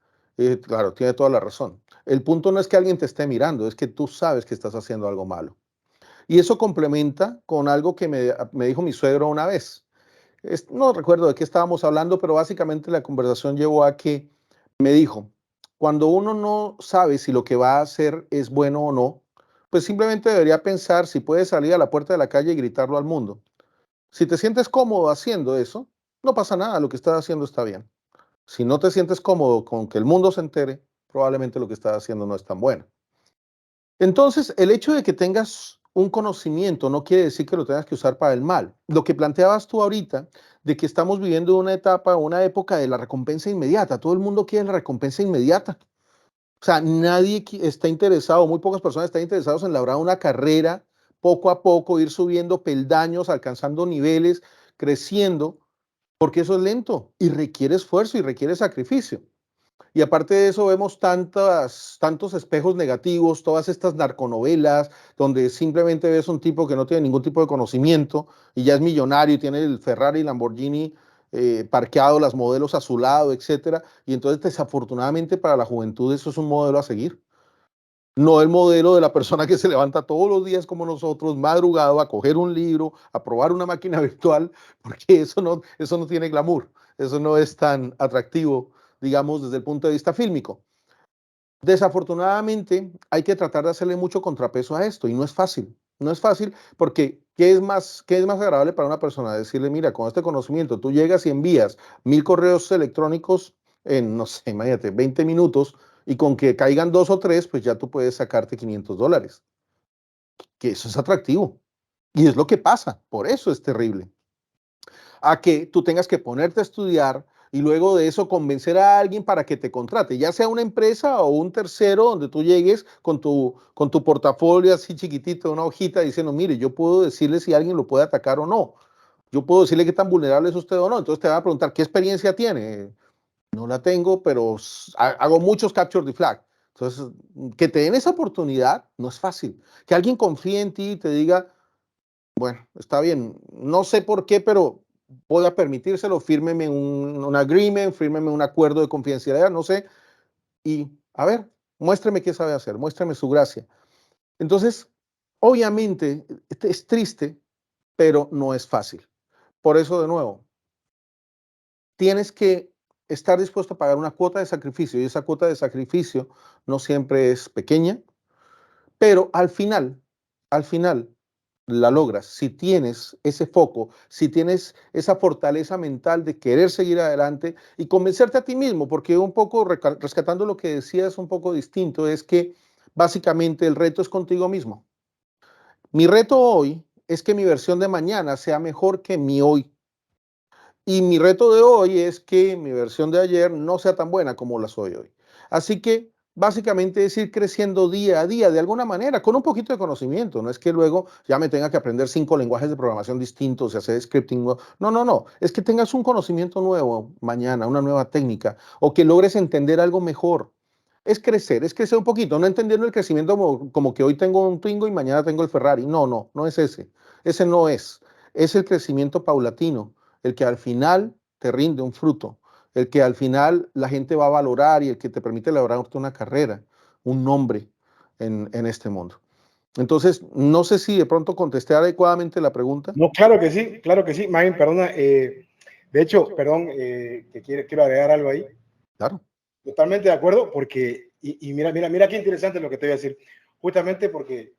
Claro, tiene toda la razón. El punto no es que alguien te esté mirando, es que tú sabes que estás haciendo algo malo. Y eso complementa con algo que me dijo mi suegro una vez. No recuerdo de qué estábamos hablando, pero básicamente la conversación llevó a que me dijo, cuando uno no sabe si lo que va a hacer es bueno o no, pues simplemente debería pensar si puede salir a la puerta de la calle y gritarlo al mundo. Si te sientes cómodo haciendo eso, no pasa nada, lo que estás haciendo está bien. Si no te sientes cómodo con que el mundo se entere, probablemente lo que estás haciendo no es tan bueno. Entonces, el hecho de que tengas un conocimiento no quiere decir que lo tengas que usar para el mal. Lo que planteabas tú ahorita, de que estamos viviendo una etapa, una época de la recompensa inmediata. Todo el mundo quiere la recompensa inmediata. O sea, nadie está interesado, muy pocas personas están interesados en lograr una carrera poco a poco, ir subiendo peldaños, alcanzando niveles, creciendo, porque eso es lento y requiere esfuerzo y requiere sacrificio. Y aparte de eso, vemos tantos espejos negativos, todas estas narconovelas, donde simplemente ves un tipo que no tiene ningún tipo de conocimiento y ya es millonario y tiene el Ferrari y Lamborghini parqueado, las modelos a su lado, etcétera. Y entonces, desafortunadamente, para la juventud, eso es un modelo a seguir. No el modelo de la persona que se levanta todos los días como nosotros, madrugado, a coger un libro, a probar una máquina virtual, porque eso no tiene glamour, eso no es tan atractivo, digamos, desde el punto de vista fílmico. Desafortunadamente, hay que tratar de hacerle mucho contrapeso a esto y no es fácil. No es fácil porque qué es más agradable para una persona? Decirle, mira, con este conocimiento tú llegas y envías 1000 correos electrónicos en, no sé, imagínate, 20 minutos y con que caigan 2 o 3, pues ya tú puedes sacarte $500. Que eso es atractivo. Y es lo que pasa. Por eso es terrible. A que tú tengas que ponerte a estudiar y luego de eso convencer a alguien para que te contrate, ya sea una empresa o un tercero donde tú llegues con tu portafolio así chiquitito, una hojita diciendo, mire, yo puedo decirle si alguien lo puede atacar o no. Yo puedo decirle qué tan vulnerable es usted o no. Entonces te va a preguntar, ¿qué experiencia tiene? No la tengo, pero hago muchos capture the flag. Entonces, que te den esa oportunidad no es fácil. Que alguien confíe en ti y te diga, bueno, está bien, no sé por qué, pero voy a permitírselo, fírmeme un agreement, fírmeme un acuerdo de confidencialidad, no sé, y a ver, muéstreme qué sabe hacer, muéstreme su gracia. Entonces, obviamente, es triste, pero no es fácil. Por eso, de nuevo, tienes que estar dispuesto a pagar una cuota de sacrificio, y esa cuota de sacrificio no siempre es pequeña, pero al final la logras si tienes ese foco, si tienes esa fortaleza mental de querer seguir adelante y convencerte a ti mismo, porque un poco rescatando lo que decías un poco distinto, es que básicamente el reto es contigo mismo. Mi reto hoy es que mi versión de mañana sea mejor que mi hoy. Y mi reto de hoy es que mi versión de ayer no sea tan buena como la soy hoy. Así que básicamente es ir creciendo día a día de alguna manera, con un poquito de conocimiento. No es que luego ya me tenga que aprender 5 lenguajes de programación distintos y hacer scripting. No, no, no. Es que tengas un conocimiento nuevo mañana, una nueva técnica, o que logres entender algo mejor. Es crecer un poquito, no entendiendo el crecimiento como que hoy tengo un Twingo y mañana tengo el Ferrari. No, no, no es ese. Ese no es. Es el crecimiento paulatino, el que al final te rinde un fruto, el que al final la gente va a valorar y el que te permite lograr una carrera, un nombre en este mundo. Entonces, no sé si de pronto contesté adecuadamente la pregunta. No, claro que sí. Magin, perdona. De hecho, perdón, que quiero agregar algo ahí. Claro. Totalmente de acuerdo, porque, y mira qué interesante lo que te voy a decir. Justamente porque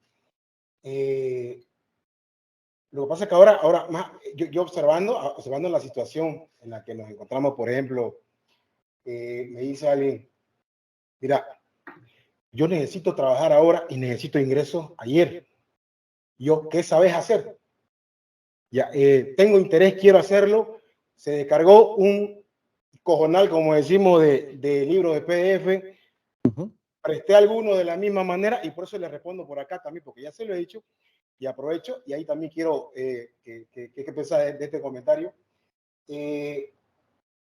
lo que pasa es que ahora más, yo observando la situación en la que nos encontramos, por ejemplo, me dice alguien, mira, yo necesito trabajar ahora y necesito ingresos ayer. Yo, ¿qué sabes hacer? Ya, tengo interés, quiero hacerlo. Se descargó un cojonal, como decimos, de libros de PDF. Presté alguno de la misma manera y por eso le respondo por acá también, porque ya se lo he dicho y aprovecho. Y ahí también quiero que pensar de este comentario.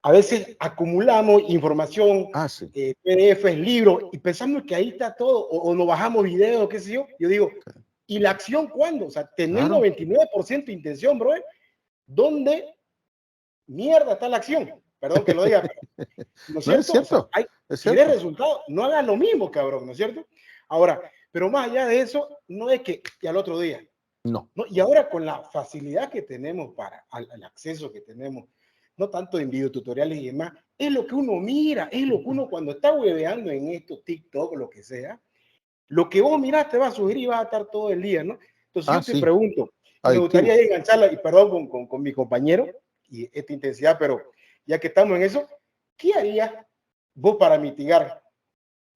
A veces acumulamos información, Sí. PDFs, libros, y pensamos que ahí está todo, o nos bajamos videos, qué sé yo. Yo digo, ¿y la acción cuándo? O sea, tener Claro. 99% de intención, bro. ¿Dónde mierda está la acción? Perdón que lo diga, pero, ¿no es No, es cierto? O sea, cierto. Es si ves cierto. resultados, no hagas lo mismo, cabrón, ¿no es cierto? Ahora, pero más allá de eso, no es que y al otro día. No. ¿No? Y ahora con la facilidad que tenemos para el acceso que tenemos, no tanto en videotutoriales y demás, es lo que uno mira, es lo que uno cuando está hueveando en esto, TikTok, lo que sea, lo que vos mirás te va a sugerir y va a estar todo el día, ¿no? Entonces yo te Sí. pregunto, y me Adictivo. gustaría engancharla, y perdón con mi compañero y esta intensidad, pero ya que estamos en eso, ¿qué harías vos para mitigar?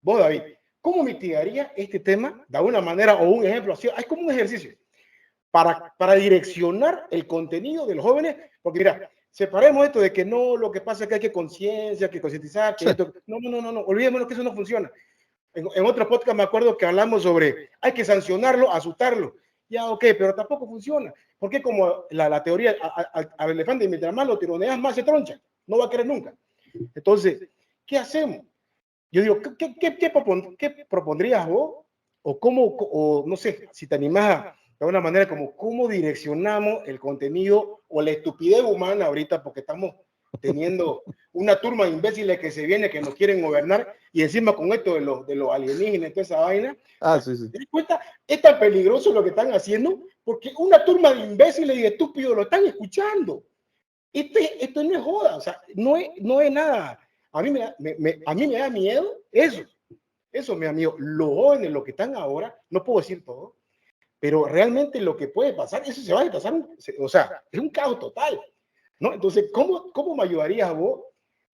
Vos, David, ¿cómo mitigarías este tema de alguna manera o un ejemplo así? Es como un ejercicio para direccionar el contenido de los jóvenes, porque mira, separemos esto de que no, lo que pasa es que hay que conciencia, que concientizar, que Sí. esto, no, olvidémonos que eso no funciona. En otro podcast me acuerdo que hablamos sobre hay que sancionarlo, asustarlo. Ya, ok, pero tampoco funciona. Porque como la teoría al elefante, mientras más lo tironeas, más se troncha. No va a querer nunca. Entonces, ¿qué hacemos? Yo digo, ¿qué propondrías vos? O cómo, o no sé, si te animás de alguna manera, como cómo direccionamos el contenido o la estupidez humana ahorita, porque estamos teniendo una turma de imbéciles que se viene, que nos quieren gobernar, y encima con esto de los alienígenas y toda esa vaina. O sea, Sí. ¿te das cuenta? Es tan peligroso lo que están haciendo, porque una turma de imbéciles y de estúpidos lo están escuchando. Esto no es joda, o sea, no es nada. A mí me da miedo eso, mi amigo. Los jóvenes, lo que están ahora, no puedo decir todo, pero realmente lo que puede pasar, eso se va a pasar, o sea, es un caos total, ¿no? Entonces, ¿cómo me ayudarías a vos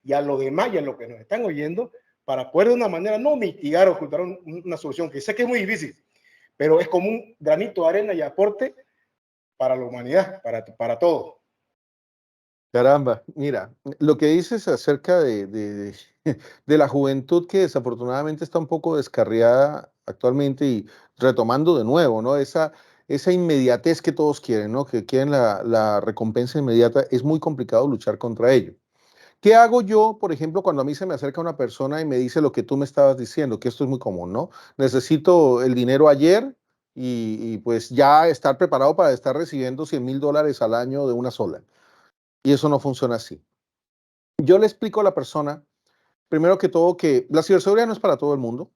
y a los demás y a los que nos están oyendo para poder de una manera no mitigar o ocultar una solución que sé que es muy difícil, pero es como un granito de arena y aporte para la humanidad, para todos? Caramba, mira, lo que dices acerca de la juventud que desafortunadamente está un poco descarriada actualmente y retomando de nuevo, ¿no? Esa inmediatez que todos quieren, ¿no? Que quieren la recompensa inmediata, es muy complicado luchar contra ello. ¿Qué hago yo, por ejemplo, cuando a mí se me acerca una persona y me dice lo que tú me estabas diciendo? Que esto es muy común, ¿no? Necesito el dinero ayer y pues ya estar preparado para estar recibiendo $100,000 al año de una sola. Y eso no funciona así. Yo le explico a la persona, primero que todo, que la ciberseguridad no es para todo el mundo.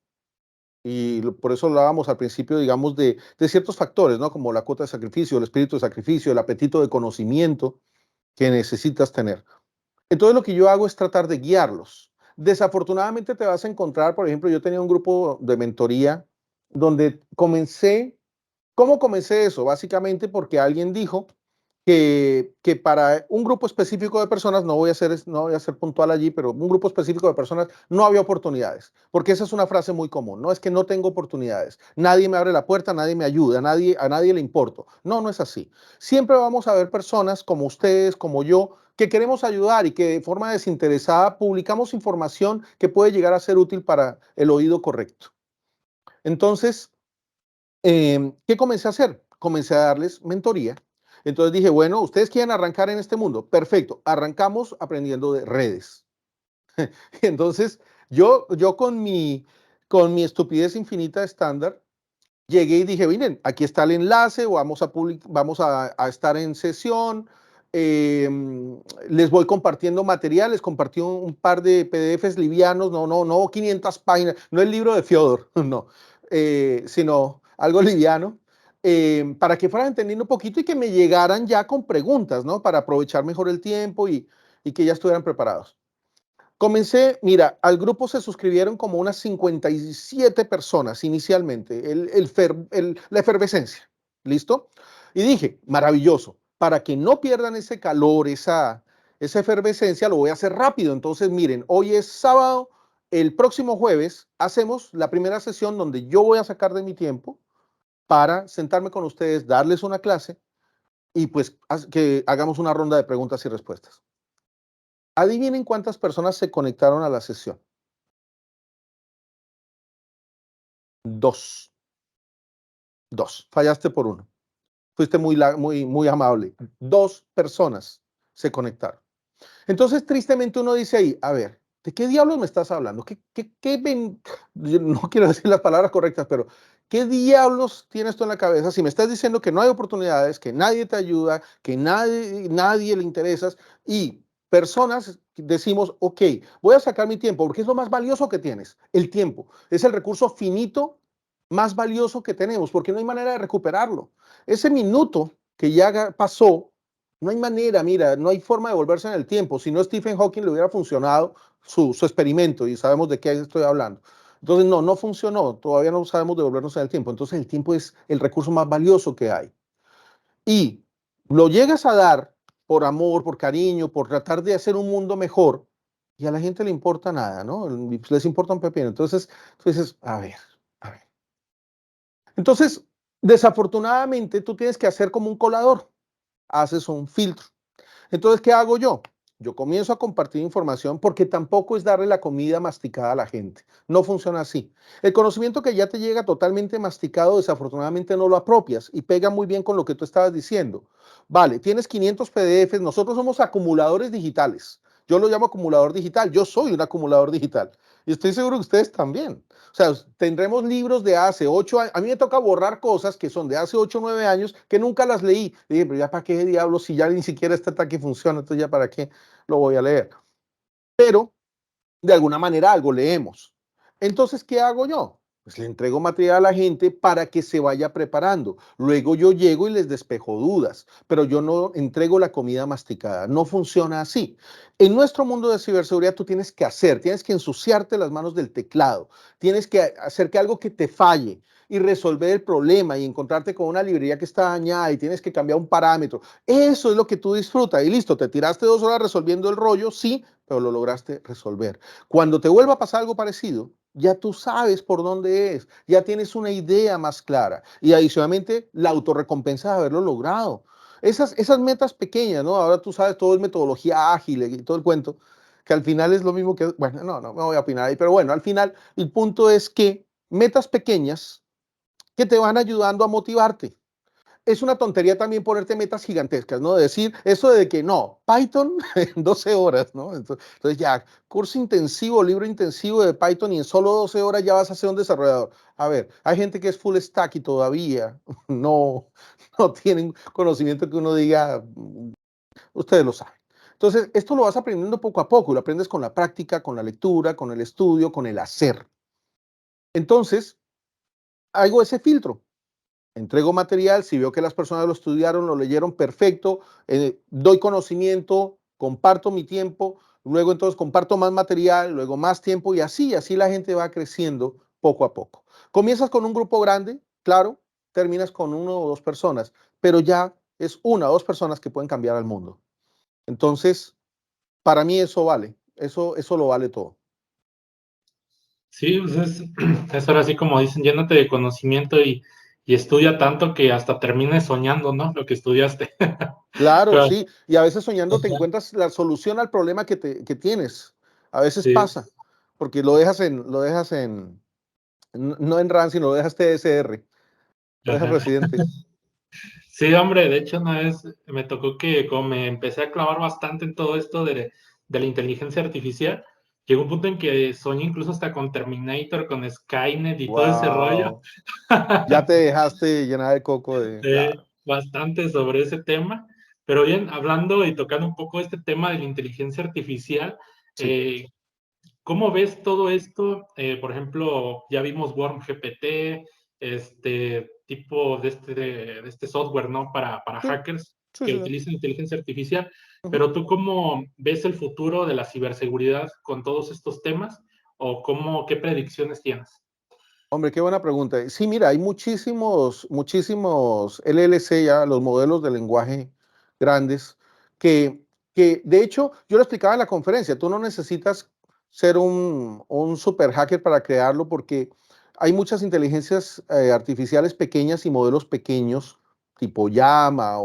Y por eso hablábamos al principio, digamos, de ciertos factores, ¿no? Como la cuota de sacrificio, el espíritu de sacrificio, el apetito de conocimiento que necesitas tener. Entonces lo que yo hago es tratar de guiarlos. Desafortunadamente te vas a encontrar, por ejemplo, yo tenía un grupo de mentoría donde ¿cómo comencé eso? Básicamente porque alguien dijo que para un grupo específico de personas, no voy a ser puntual allí, pero un grupo específico de personas no había oportunidades, porque esa es una frase muy común, no es que no tengo oportunidades, nadie me abre la puerta, nadie me ayuda, a nadie le importo. No, no es así. Siempre vamos a ver personas como ustedes, como yo, que queremos ayudar y que de forma desinteresada publicamos información que puede llegar a ser útil para el oído correcto. Entonces, ¿qué comencé a hacer? Comencé a darles mentoría. Entonces dije, bueno, ustedes quieren arrancar en este mundo. Perfecto, arrancamos aprendiendo de redes. Entonces, yo con mi estupidez infinita estándar, llegué y dije, miren, aquí está el enlace, vamos a estar en sesión, eh, les voy compartiendo material, les compartí un par de PDFs livianos, no 500 páginas, no el libro de Fyodor, no, sino algo liviano, para que fueran entendiendo un poquito y que me llegaran ya con preguntas, ¿no? Para aprovechar mejor el tiempo y que ya estuvieran preparados. Comencé, mira, al grupo se suscribieron como unas 57 personas inicialmente, la efervescencia, ¿listo? Y dije, maravilloso, para que no pierdan ese calor, esa efervescencia, lo voy a hacer rápido. Entonces, miren, hoy es sábado, el próximo jueves hacemos la primera sesión donde yo voy a sacar de mi tiempo para sentarme con ustedes, darles una clase y pues que hagamos una ronda de preguntas y respuestas. Adivinen cuántas personas se conectaron a la sesión. 2. 2. Fallaste por uno. Fuiste muy amable. 2 personas se conectaron. Entonces, tristemente uno dice ahí, a ver, ¿de qué diablos me estás hablando? Yo no quiero decir las palabras correctas, pero ¿qué diablos tienes tú en la cabeza si me estás diciendo que no hay oportunidades, que nadie te ayuda, que nadie le interesas y personas decimos, ok, voy a sacar mi tiempo porque es lo más valioso que tienes, el tiempo. Es el recurso finito más valioso que tenemos porque no hay manera de recuperarlo. Ese minuto que ya pasó, no hay manera, mira, no hay forma de volverse en el tiempo. Si no, Stephen Hawking le hubiera funcionado su experimento y sabemos de qué estoy hablando. Entonces, no funcionó. Todavía no sabemos devolvernos en el tiempo. Entonces, el tiempo es el recurso más valioso que hay. Y lo llegas a dar por amor, por cariño, por tratar de hacer un mundo mejor y a la gente le importa nada, ¿no? Les importa un pepino. Entonces, tú dices, a ver. Entonces, desafortunadamente, tú tienes que hacer como un colador. Haces un filtro. Entonces, ¿qué hago yo? Yo comienzo a compartir información porque tampoco es darle la comida masticada a la gente. No funciona así. El conocimiento que ya te llega totalmente masticado, desafortunadamente no lo apropias y pega muy bien con lo que tú estabas diciendo. Vale, tienes 500 PDFs, nosotros somos acumuladores digitales. Yo lo llamo acumulador digital, yo soy un acumulador digital y estoy seguro que ustedes también. O sea, tendremos libros de hace 8 años. A mí me toca borrar cosas que son de hace 8 o 9 años que nunca las leí. Y dije, pero ya para qué diablos, si ya ni siquiera este ataque funciona, entonces ya para qué lo voy a leer. Pero de alguna manera algo leemos. Entonces, ¿qué hago yo? Pues le entrego material a la gente para que se vaya preparando. Luego yo llego y les despejo dudas, pero yo no entrego la comida masticada. No funciona así. En nuestro mundo de ciberseguridad tú tienes que ensuciarte las manos del teclado, tienes que hacer que algo que te falle y resolver el problema y encontrarte con una librería que está dañada y tienes que cambiar un parámetro. Eso es lo que tú disfrutas y listo, te tiraste 2 horas resolviendo el rollo, sí, pero lo lograste resolver. Cuando te vuelva a pasar algo parecido, ya tú sabes por dónde es, ya tienes una idea más clara y adicionalmente la autorrecompensa de haberlo logrado. Esas metas pequeñas, ¿no? Ahora tú sabes, todo es metodología ágil y todo el cuento, que al final es lo mismo que, bueno, no me voy a opinar ahí, pero bueno, al final el punto es que metas pequeñas que te van ayudando a motivarte. Es una tontería también ponerte metas gigantescas, ¿no? Decir eso de que no, Python en 12 horas, ¿no? Entonces ya, curso intensivo, libro intensivo de Python y en solo 12 horas ya vas a ser un desarrollador. A ver, hay gente que es full stack y todavía no tienen conocimiento que uno diga, ustedes lo saben. Entonces, esto lo vas aprendiendo poco a poco, lo aprendes con la práctica, con la lectura, con el estudio, con el hacer. Entonces, hago ese filtro. Entrego material, si veo que las personas lo estudiaron, lo leyeron, perfecto, doy conocimiento, comparto mi tiempo, luego entonces comparto más material, luego más tiempo y así la gente va creciendo poco a poco. Comienzas con un grupo grande, claro, terminas con 1 o 2 personas, pero ya es 1 o 2 personas que pueden cambiar al mundo. Entonces, para mí eso vale, eso lo vale todo. Sí, pues es ahora sí como dicen, llénate de conocimiento y estudia tanto que hasta termines soñando, ¿no? Lo que estudiaste. Claro, Pero, sí, y a veces soñando te ajá, encuentras la solución al problema que tienes. A veces sí. pasa, porque no en RAM, sino lo dejas TSR, lo dejas Ajá. residente. Sí, hombre, de hecho, una vez me tocó que como me empecé a clavar bastante en todo esto de la inteligencia artificial, llegó un punto en que soñé incluso hasta con Terminator, con Skynet y todo ese rollo. Wow, ya te dejaste llenar el coco de, claro. Bastante sobre ese tema. Pero bien, hablando y tocando un poco este tema de la inteligencia artificial, Sí. eh, ¿cómo ves todo esto? Por ejemplo, ya vimos Worm GPT, este tipo de este software, ¿no? Para Sí, hackers sí, que sí, sí. utilizan inteligencia artificial. Ujú. Pero tú, ¿cómo ves el futuro de la ciberseguridad con todos estos temas? ¿O qué predicciones tienes? Hombre, qué buena pregunta. Sí, mira, hay muchísimos LLC ya, los modelos de lenguaje grandes, que de hecho, yo lo explicaba en la conferencia, tú no necesitas ser un super hacker para crearlo porque hay muchas inteligencias artificiales pequeñas y modelos pequeños, tipo Llama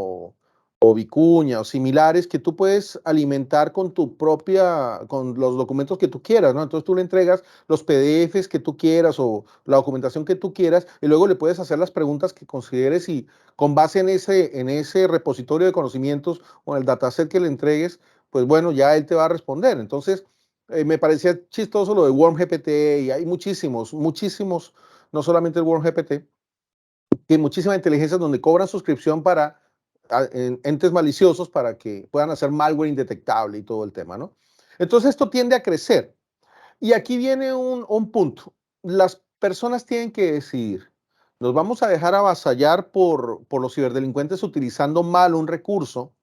o Vicuña o similares, que tú puedes alimentar con los documentos que tú quieras, ¿no? Entonces tú le entregas los PDFs que tú quieras o la documentación que tú quieras y luego le puedes hacer las preguntas que consideres y con base en ese repositorio de conocimientos o en el dataset que le entregues, pues bueno, ya él te va a responder. Entonces, me parecía chistoso lo de WormGPT y hay muchísimos, no solamente el WormGPT, que muchísimas inteligencias donde cobran suscripción para entes maliciosos para que puedan hacer malware indetectable y todo el tema, ¿no? Entonces esto tiende a crecer. Y aquí viene un punto. Las personas tienen que decidir. ¿Nos vamos a dejar avasallar por los ciberdelincuentes utilizando mal un recurso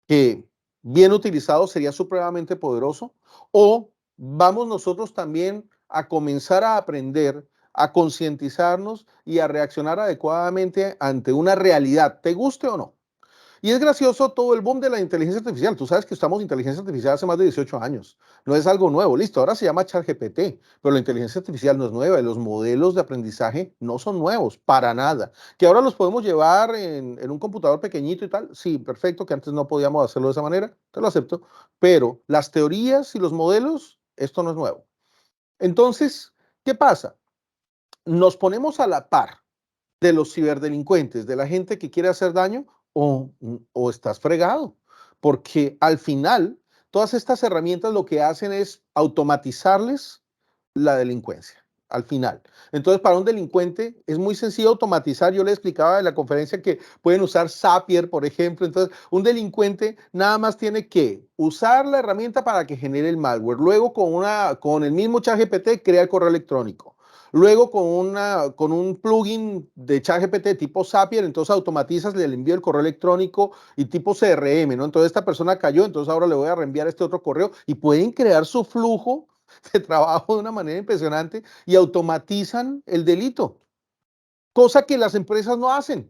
que bien utilizado sería supremamente poderoso? ¿O vamos nosotros también a comenzar a aprender, a concientizarnos y a reaccionar adecuadamente ante una realidad, te guste o no? Y es gracioso todo el boom de la inteligencia artificial. Tú sabes que estamos en inteligencia artificial hace más de 18 años. No es algo nuevo. Listo, ahora se llama ChatGPT, pero la inteligencia artificial no es nueva y los modelos de aprendizaje no son nuevos, para nada. Que ahora los podemos llevar en un computador pequeñito y tal. Sí, perfecto, que antes no podíamos hacerlo de esa manera, te lo acepto. Pero las teorías y los modelos, esto no es nuevo. Entonces, ¿qué pasa? Nos ponemos a la par de los ciberdelincuentes, de la gente que quiere hacer daño, o estás fregado. Porque al final, todas estas herramientas lo que hacen es automatizarles la delincuencia. Al final. Entonces, para un delincuente es muy sencillo automatizar. Yo le explicaba en la conferencia que pueden usar Zapier, por ejemplo. Entonces, un delincuente nada más tiene que usar la herramienta para que genere el malware. Luego, con el mismo ChatGPT, crea el correo electrónico. Luego con un plugin de ChatGPT tipo Zapier, entonces automatizas el envío del correo electrónico y tipo CRM, ¿no? Entonces esta persona cayó, entonces ahora le voy a reenviar este otro correo y pueden crear su flujo de trabajo de una manera impresionante y automatizan el delito, cosa que las empresas no hacen.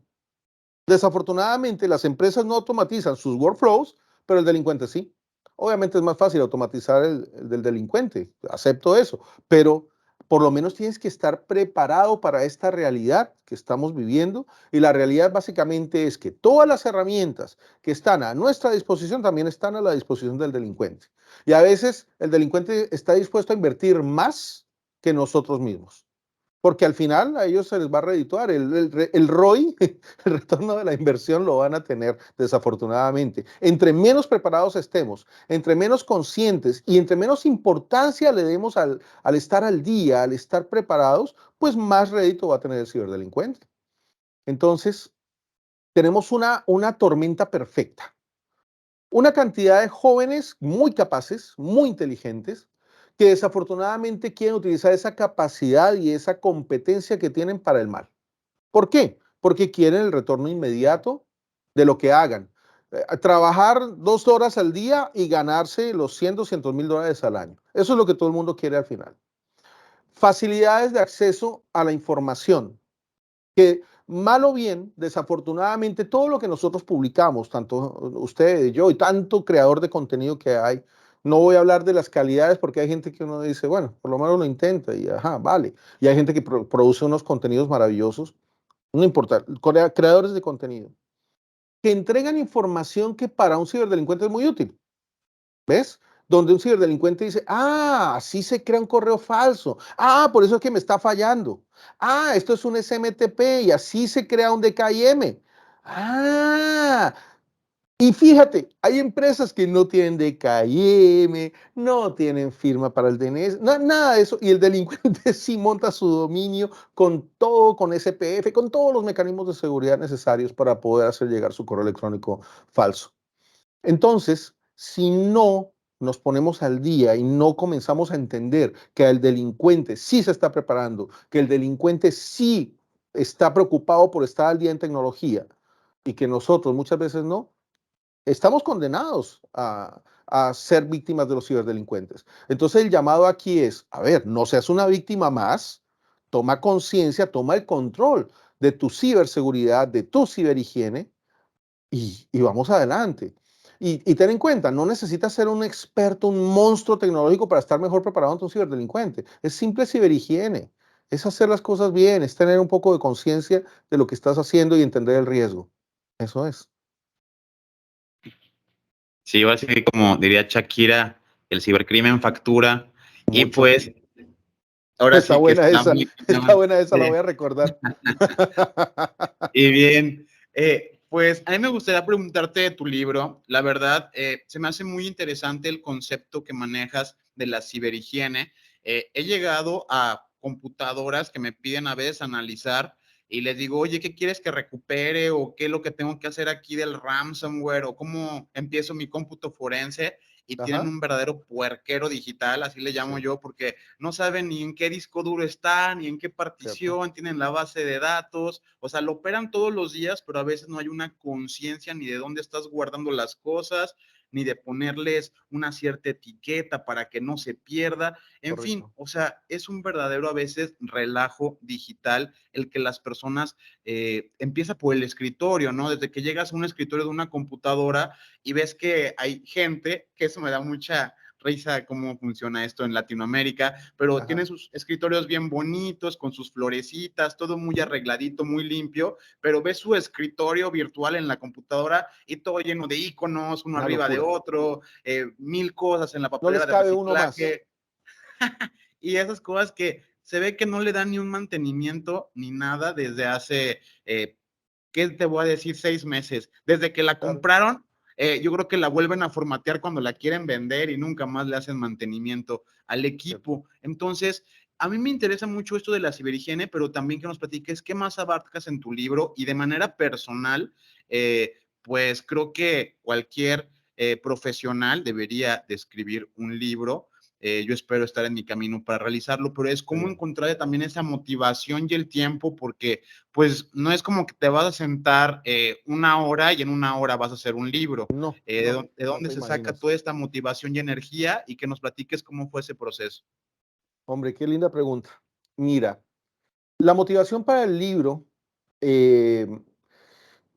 Desafortunadamente, las empresas no automatizan sus workflows, pero el delincuente sí. Obviamente es más fácil automatizar el del delincuente, acepto eso, pero por lo menos tienes que estar preparado para esta realidad que estamos viviendo y la realidad básicamente es que todas las herramientas que están a nuestra disposición también están a la disposición del delincuente. Y a veces el delincuente está dispuesto a invertir más que nosotros mismos porque al final a ellos se les va a redituar. El ROI, el retorno de la inversión, lo van a tener desafortunadamente. Entre menos preparados estemos, entre menos conscientes y entre menos importancia le demos al estar al día, al estar preparados, pues más rédito va a tener el ciberdelincuente. Entonces, tenemos una tormenta perfecta. Una cantidad de jóvenes muy capaces, muy inteligentes, que desafortunadamente quieren utilizar esa capacidad y esa competencia que tienen para el mal. ¿Por qué? Porque quieren el retorno inmediato de lo que hagan. Trabajar 2 horas al día y ganarse los 100, $200,000 al año. Eso es lo que todo el mundo quiere al final. Facilidades de acceso a la información, que mal o bien, desafortunadamente, todo lo que nosotros publicamos, tanto usted, yo y tanto creador de contenido que hay, no voy a hablar de las calidades porque hay gente que uno dice, bueno, por lo menos lo intenta y ajá, vale. Y hay gente que produce unos contenidos maravillosos, no importa, creadores de contenido, que entregan información que para un ciberdelincuente es muy útil. ¿Ves? Donde un ciberdelincuente dice, ah, así se crea un correo falso. Ah, por eso es que me está fallando. Ah, esto es un SMTP y así se crea un DKIM. Ah, y fíjate, hay empresas que no tienen DKIM, no tienen firma para el DNS, nada de eso. Y el delincuente sí monta su dominio con todo, con SPF, con todos los mecanismos de seguridad necesarios para poder hacer llegar su correo electrónico falso. Entonces, si no nos ponemos al día y no comenzamos a entender que el delincuente sí se está preparando, que el delincuente sí está preocupado por estar al día en tecnología y que nosotros muchas veces no, estamos condenados a ser víctimas de los ciberdelincuentes. Entonces el llamado aquí es, a ver, no seas una víctima más, toma conciencia, toma el control de tu ciberseguridad, de tu ciberhigiene y vamos adelante. Y ten en cuenta, no necesitas ser un experto, un monstruo tecnológico para estar mejor preparado ante un ciberdelincuente. Es simple ciberhigiene, es hacer las cosas bien, es tener un poco de conciencia de lo que estás haciendo y entender el riesgo. Eso es. Sí, va a ser como diría Shakira, el cibercrimen factura. Y Mucho. pues, ahora Está sí que buena está esa, muy está cañón. buena esa, la voy a recordar. Y bien, pues a mí me gustaría preguntarte de tu libro. La verdad, se me hace muy interesante el concepto que manejas de la ciberhigiene. He llegado a computadoras que me piden a veces analizar y les digo, oye, ¿qué quieres que recupere? ¿O qué es lo que tengo que hacer aquí del ransomware? ¿O cómo empiezo mi cómputo forense? Y tienen Ajá. un verdadero puerquero digital, así le llamo Sí, yo, porque no saben ni en qué disco duro está, ni en qué cierto. partición, tienen la base de datos, o sea, lo operan todos los días, pero a veces no hay una conciencia ni de dónde estás guardando las cosas, ni de ponerles una cierta etiqueta para que no se pierda. En fin, Correcto. o sea, es un verdadero a veces relajo digital el que las personas empieza por el escritorio, ¿no? Desde que llegas a un escritorio de una computadora y ves que hay gente, que eso me da mucha risa cómo funciona esto en Latinoamérica, pero Ajá. tiene sus escritorios bien bonitos, con sus florecitas, todo muy arregladito, muy limpio, pero ves su escritorio virtual en la computadora y todo lleno de iconos, uno Una arriba de locura. otro, 1000 cosas en la No les papelera de cabe uno más. reciclaje, y esas cosas que se ve que no le dan ni un mantenimiento ni nada desde hace, ¿qué te voy a decir? 6 meses. Desde que la Claro. compraron, yo creo que la vuelven a formatear cuando la quieren vender y nunca más le hacen mantenimiento al Cierto. equipo. Entonces, a mí me interesa mucho esto de la ciberhigiene, pero también que nos platiques qué más abarcas en tu libro y de manera personal, pues creo que cualquier profesional debería de escribir un libro. Yo espero estar en mi camino para realizarlo, pero es Muy cómo bien. encontrar también esa motivación y el tiempo, porque pues no es como que te vas a sentar una hora y en una hora vas a hacer un libro. No, ¿De, no, de no dónde te se saca imaginas. toda esta motivación y energía? Y que nos platiques cómo fue ese proceso. Hombre, qué linda pregunta. Mira, la motivación para el libro eh,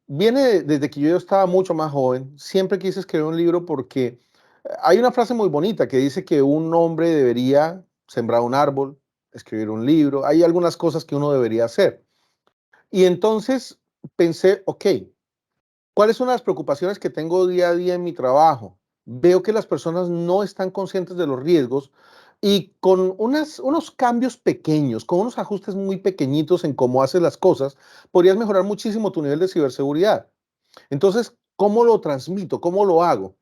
viene desde que yo estaba mucho más joven. Siempre quise escribir un libro porque hay una frase muy bonita que dice que un hombre debería sembrar un árbol, escribir un libro. Hay algunas cosas que uno debería hacer. Y entonces pensé, ok, ¿cuáles son las preocupaciones que tengo día a día en mi trabajo? Veo que las personas no están conscientes de los riesgos y con unos cambios pequeños, con unos ajustes muy pequeñitos en cómo haces las cosas, podrías mejorar muchísimo tu nivel de ciberseguridad. Entonces, ¿cómo lo transmito? ¿Cómo lo hago?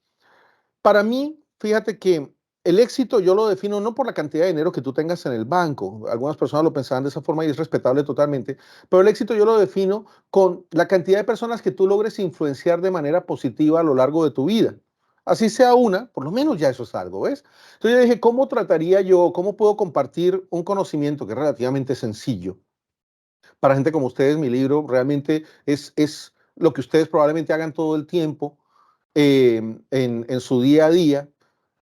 Para mí, fíjate que el éxito yo lo defino no por la cantidad de dinero que tú tengas en el banco. Algunas personas lo pensaban de esa forma y es respetable totalmente. Pero el éxito yo lo defino con la cantidad de personas que tú logres influenciar de manera positiva a lo largo de tu vida. Así sea una, por lo menos ya eso es algo, ¿ves? Entonces yo dije, ¿cómo trataría yo, cómo puedo compartir un conocimiento que es relativamente sencillo? Para gente como ustedes, mi libro realmente es lo que ustedes probablemente hagan todo el tiempo en su día a día,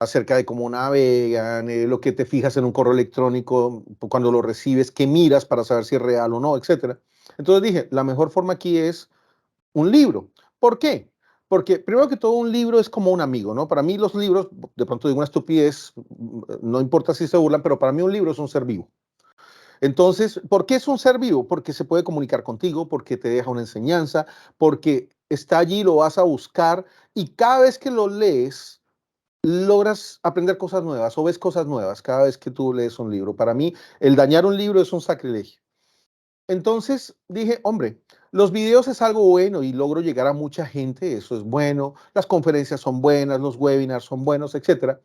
acerca de cómo navegan, lo que te fijas en un correo electrónico cuando lo recibes, qué miras para saber si es real o no, etcétera. Entonces dije, la mejor forma aquí es un libro. ¿Por qué? Porque primero que todo un libro es como un amigo, ¿no? Para mí los libros, de pronto digo una estupidez, no importa si se burlan, pero para mí un libro es un ser vivo. Entonces, ¿por qué es un ser vivo? Porque se puede comunicar contigo, porque te deja una enseñanza, porque está allí, lo vas a buscar y cada vez que lo lees, logras aprender cosas nuevas o ves cosas nuevas cada vez que tú lees un libro. Para mí, el dañar un libro es un sacrilegio. Entonces dije, hombre, los videos es algo bueno y logro llegar a mucha gente, eso es bueno, las conferencias son buenas, los webinars son buenos, etcétera.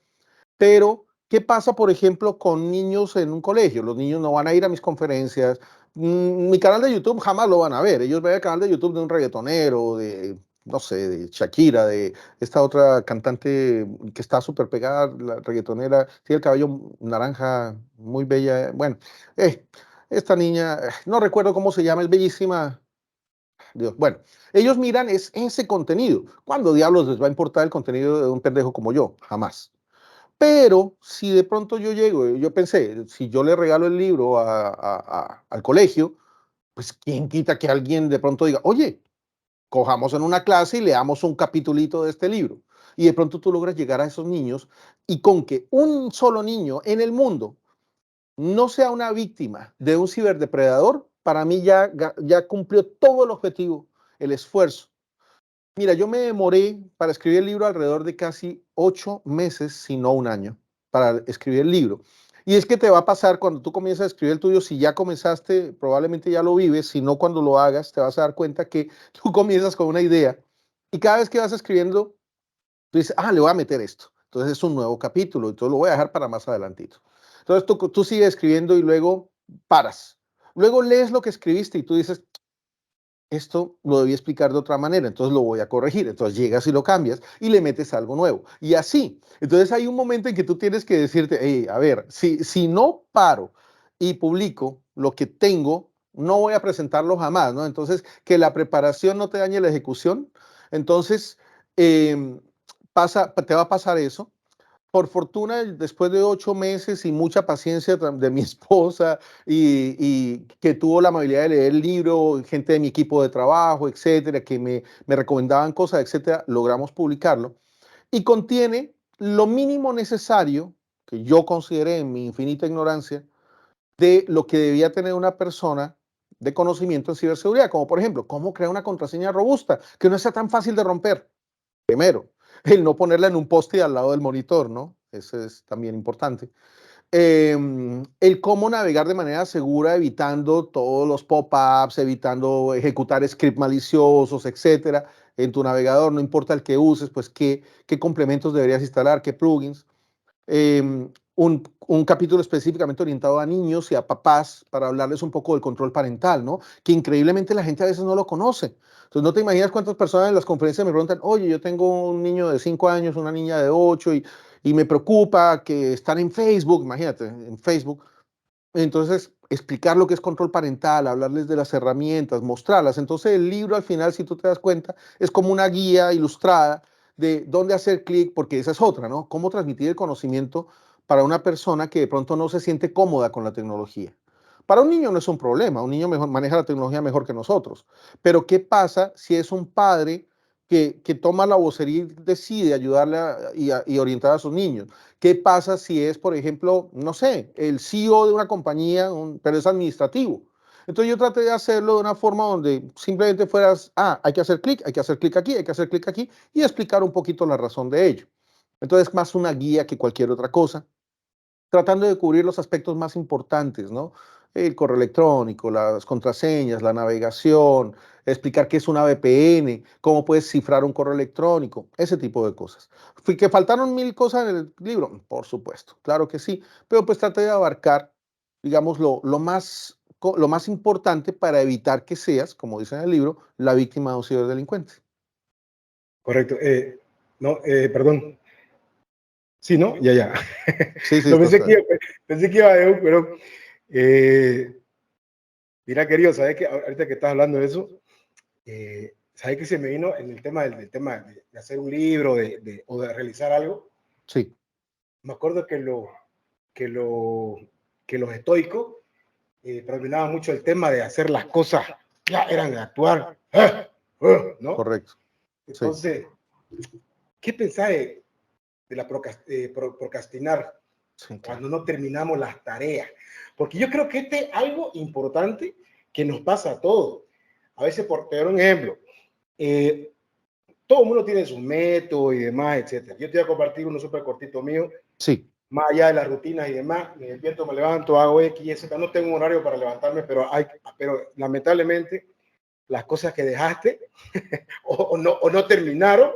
Pero, ¿qué pasa, por ejemplo, con niños en un colegio? Los niños no van a ir a mis conferencias. Mi canal de YouTube jamás lo van a ver. Ellos ven el canal de YouTube de un reggaetonero, de, no sé, de Shakira, de esta otra cantante que está súper pegada, la reggaetonera, tiene el cabello naranja, muy bella. Bueno, esta niña, no recuerdo cómo se llama, es bellísima. Dios. Bueno, ellos miran ese contenido. ¿Cuándo diablos les va a importar el contenido de un pendejo como yo? Jamás. Pero si de pronto yo llego, yo pensé, si yo le regalo el libro al colegio, pues quién quita que alguien de pronto diga, oye, cojamos en una clase y leamos un capitulito de este libro. Y de pronto tú logras llegar a esos niños y con que un solo niño en el mundo no sea una víctima de un ciberdepredador, para mí ya cumplió todo el objetivo, el esfuerzo. Mira, yo me demoré para escribir el libro alrededor de casi 8 meses, si no un año, para escribir el libro. Y es que te va a pasar cuando tú comienzas a escribir el tuyo, si ya comenzaste, probablemente ya lo vives, si no cuando lo hagas, te vas a dar cuenta que tú comienzas con una idea y cada vez que vas escribiendo, tú dices, le voy a meter esto. Entonces es un nuevo capítulo, entonces lo voy a dejar para más adelantito. Entonces tú sigues escribiendo y luego paras. Luego lees lo que escribiste y tú dices, esto lo debí explicar de otra manera, entonces lo voy a corregir. Entonces llegas y lo cambias y le metes algo nuevo. Y así. Entonces hay un momento en que tú tienes que decirte, hey, a ver, si no paro y publico lo que tengo, no voy a presentarlo jamás, ¿no? Entonces, que la preparación no te dañe la ejecución. Entonces, eh, te va a pasar eso. Por fortuna, después de 8 meses y mucha paciencia de mi esposa y que tuvo la amabilidad de leer el libro, gente de mi equipo de trabajo, etcétera, que me recomendaban cosas, etcétera, logramos publicarlo. Y contiene lo mínimo necesario que yo consideré en mi infinita ignorancia de lo que debía tener una persona de conocimiento en ciberseguridad, como por ejemplo, cómo crear una contraseña robusta, que no sea tan fácil de romper. Primero, el no ponerla en un poste al lado del monitor, ¿no? Eso es también importante. El cómo navegar de manera segura, evitando todos los pop-ups, evitando ejecutar scripts maliciosos, etcétera, en tu navegador, no importa el que uses, pues qué complementos deberías instalar, qué plugins. Un capítulo específicamente orientado a niños y a papás para hablarles un poco del control parental, ¿no? Que increíblemente la gente a veces no lo conoce. Entonces no te imaginas cuántas personas en las conferencias me preguntan, oye, yo tengo un niño de 5 años, una niña de 8 y me preocupa que están en Facebook, imagínate, en Facebook. Entonces, explicar lo que es control parental, hablarles de las herramientas, mostrarlas. Entonces, el libro al final, si tú te das cuenta, es como una guía ilustrada de dónde hacer clic, porque esa es otra, ¿no? Cómo transmitir el conocimiento para una persona que de pronto no se siente cómoda con la tecnología. Para un niño no es un problema, un niño maneja la tecnología mejor que nosotros. Pero ¿qué pasa si es un padre que toma la vocería y decide ayudarle y orientar a sus niños? ¿Qué pasa si es, por ejemplo, no sé, el CEO de una compañía, pero es administrativo? Entonces yo traté de hacerlo de una forma donde simplemente fueras, hay que hacer clic, hay que hacer clic aquí, hay que hacer clic aquí y explicar un poquito la razón de ello. Entonces, más una guía que cualquier otra cosa, tratando de cubrir los aspectos más importantes, ¿no? El correo electrónico, las contraseñas, la navegación, explicar qué es una VPN, cómo puedes cifrar un correo electrónico, ese tipo de cosas. ¿Que faltaron 1000 cosas en el libro? Por supuesto, claro que sí, pero pues traté de abarcar, digamos, lo más importante para evitar que seas, como dice en el libro, la víctima de un ciberdelincuente. Correcto. No, perdón. Sí, ¿no? Ya. Sí, No, está bien. pensé que iba a pero mira, querido, ¿sabes qué? Ahorita que estás hablando de eso, ¿sabes qué se me vino en el tema del tema de hacer un libro o de realizar algo? Sí, Me acuerdo que los estoicos predominaban mucho el tema de hacer las cosas, ya eran de actuar, ¿no? correcto. Sí, Entonces, ¿qué pensás de la procrastinar sí, claro. cuando no terminamos las tareas? Porque yo creo que este es algo importante que nos pasa a todos. A veces, por te doy un ejemplo, todo el mundo tiene sus métodos y demás, etcétera. Yo te voy a compartir uno súper cortito mío, Sí, más allá de las rutinas y demás. Me despierto, me levanto, hago X, Y, Z. No tengo un horario para levantarme, pero lamentablemente las cosas que dejaste o no terminaron,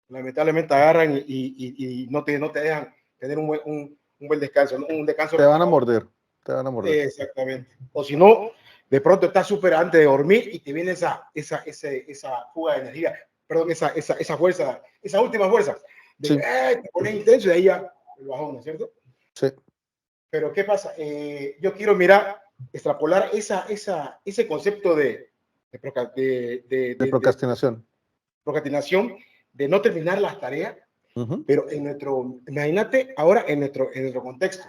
lamentablemente agarran y no te dejan tener un buen descanso, ¿no? Un descanso te van a reparador. morder, te van a morder. Exactamente. O si no, de pronto estás súper antes de dormir y te viene esa fuga de energía, perdón, esa fuerza, esa última fuerza, de Sí, te pones intenso y de ahí ya el bajón, ¿no es cierto? sí, Pero ¿qué pasa? Yo quiero mirar, extrapolar ese concepto de de procrastinación. procrastinación, de no terminar las tareas, Ujú. pero imagínate ahora en nuestro contexto,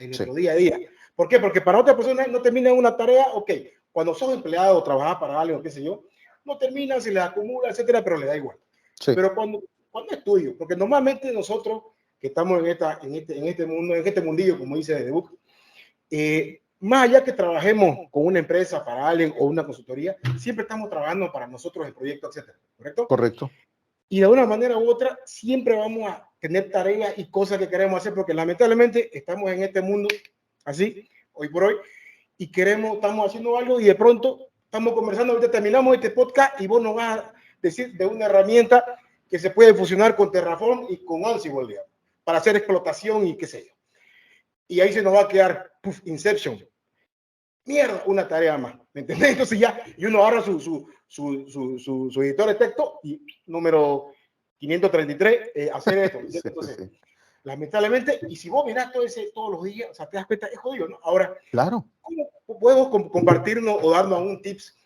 en Sí, nuestro día a día. ¿Por qué? Porque para otra persona no termina una tarea, ok, cuando sos empleado o trabajas para alguien o qué sé yo, no termina, se le acumula, etcétera, pero le da igual. sí, Pero cuando es tuyo, porque normalmente nosotros que estamos en este mundo, en este mundillo, como dice The Book, más allá que trabajemos con una empresa para alguien o una consultoría, siempre estamos trabajando para nosotros en proyectos, etcétera, ¿correcto? correcto. Y de una manera u otra siempre vamos a tener tareas y cosas que queremos hacer porque lamentablemente estamos en este mundo así, hoy por hoy, y estamos haciendo algo y de pronto estamos conversando, ahorita terminamos este podcast y vos nos vas a decir de una herramienta que se puede fusionar con Terraform y con Ansible, digamos, para hacer explotación y qué sé yo. Y ahí se nos va a quedar Inception. Mierda, una tarea más, ¿me entendés? Entonces ya, y uno agarra su editor de texto y número 533, hacer esto. Sí, Entonces, sí. lamentablemente, y si vos mirás todos los días, o sea, te das cuenta, es jodido, ¿no? Ahora, Claro. ¿cómo podemos compartirnos o darnos algún tips?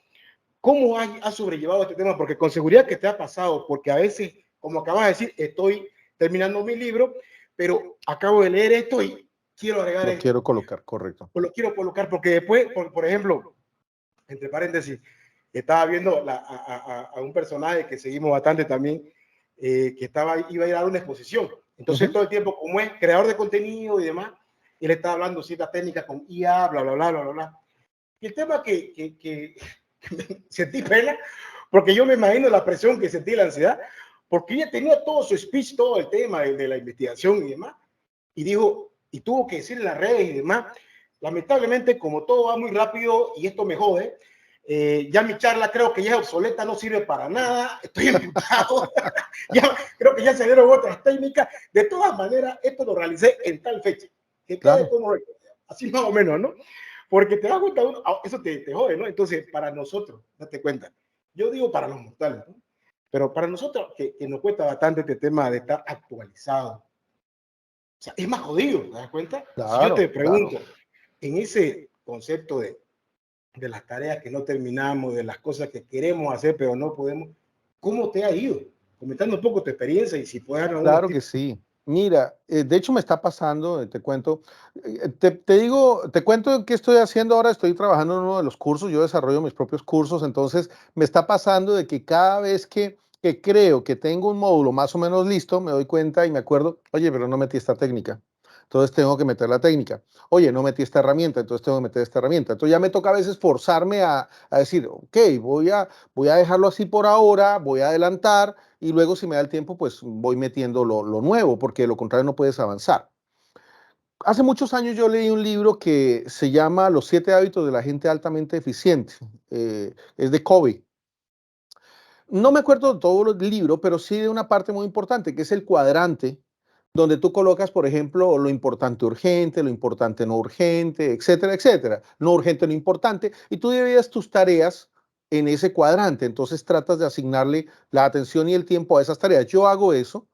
¿Cómo has sobrellevado este tema? Porque con seguridad que te ha pasado, porque a veces, como acabas de decir, estoy terminando mi libro, pero acabo de leer esto y quiero agregar Lo esto, quiero colocar, correcto. o lo quiero colocar, porque después, por ejemplo, entre paréntesis, estaba viendo a un personaje que seguimos bastante también, que iba a ir a dar una exposición. Entonces, Ujú. todo el tiempo, como es creador de contenido y demás, él estaba hablando ciertas técnicas con IA, bla, bla, bla, bla, bla, bla. Y el tema que sentí pena, porque yo me imagino la presión que sentí, la ansiedad, porque ella tenía todo su speech, todo el tema de la investigación y demás, y dijo, y tuvo que decir en las redes y demás, lamentablemente, como todo va muy rápido y esto me jode, ya mi charla creo que ya es obsoleta, no sirve para nada, estoy emputado, ya, creo que ya se dieron otras técnicas, de todas maneras, esto lo realicé en tal fecha, que quede Claro, como así más o menos, ¿no? Porque te das cuenta, eso te jode, ¿no? Entonces, para nosotros, date cuenta, yo digo para los mortales, ¿no? Pero para nosotros, que nos cuesta bastante este tema de estar actualizado, o sea, es más jodido, ¿te das cuenta? Si yo te claro, claro. pregunto, en ese concepto de las tareas que no terminamos, de las cosas que queremos hacer pero no podemos, ¿cómo te ha ido? Comentando un poco tu experiencia y si puedes dar algunos Claro que tips. sí. Mira, de hecho me está pasando, te cuento, te digo, te cuento qué estoy haciendo ahora, estoy trabajando en uno de los cursos, yo desarrollo mis propios cursos, entonces me está pasando de que cada vez que creo que tengo un módulo más o menos listo, me doy cuenta y me acuerdo, oye, pero no metí esta técnica, entonces tengo que meter la técnica, oye, no metí esta herramienta, entonces tengo que meter esta herramienta, entonces ya me toca a veces forzarme a decir, ok, voy a dejarlo así por ahora, voy a adelantar y luego si me da el tiempo, pues voy metiendo lo nuevo, porque de lo contrario no puedes avanzar. Hace muchos años yo leí un libro que se llama Los 7 hábitos de la gente altamente eficiente. Es de Covey. No me acuerdo de todo el libro, pero sí de una parte muy importante, que es el cuadrante, donde tú colocas, por ejemplo, lo importante urgente, lo importante no urgente, etcétera, etcétera. No urgente, no importante, y tú divides tus tareas en ese cuadrante. Entonces tratas de asignarle la atención y el tiempo a esas tareas. Yo hago eso.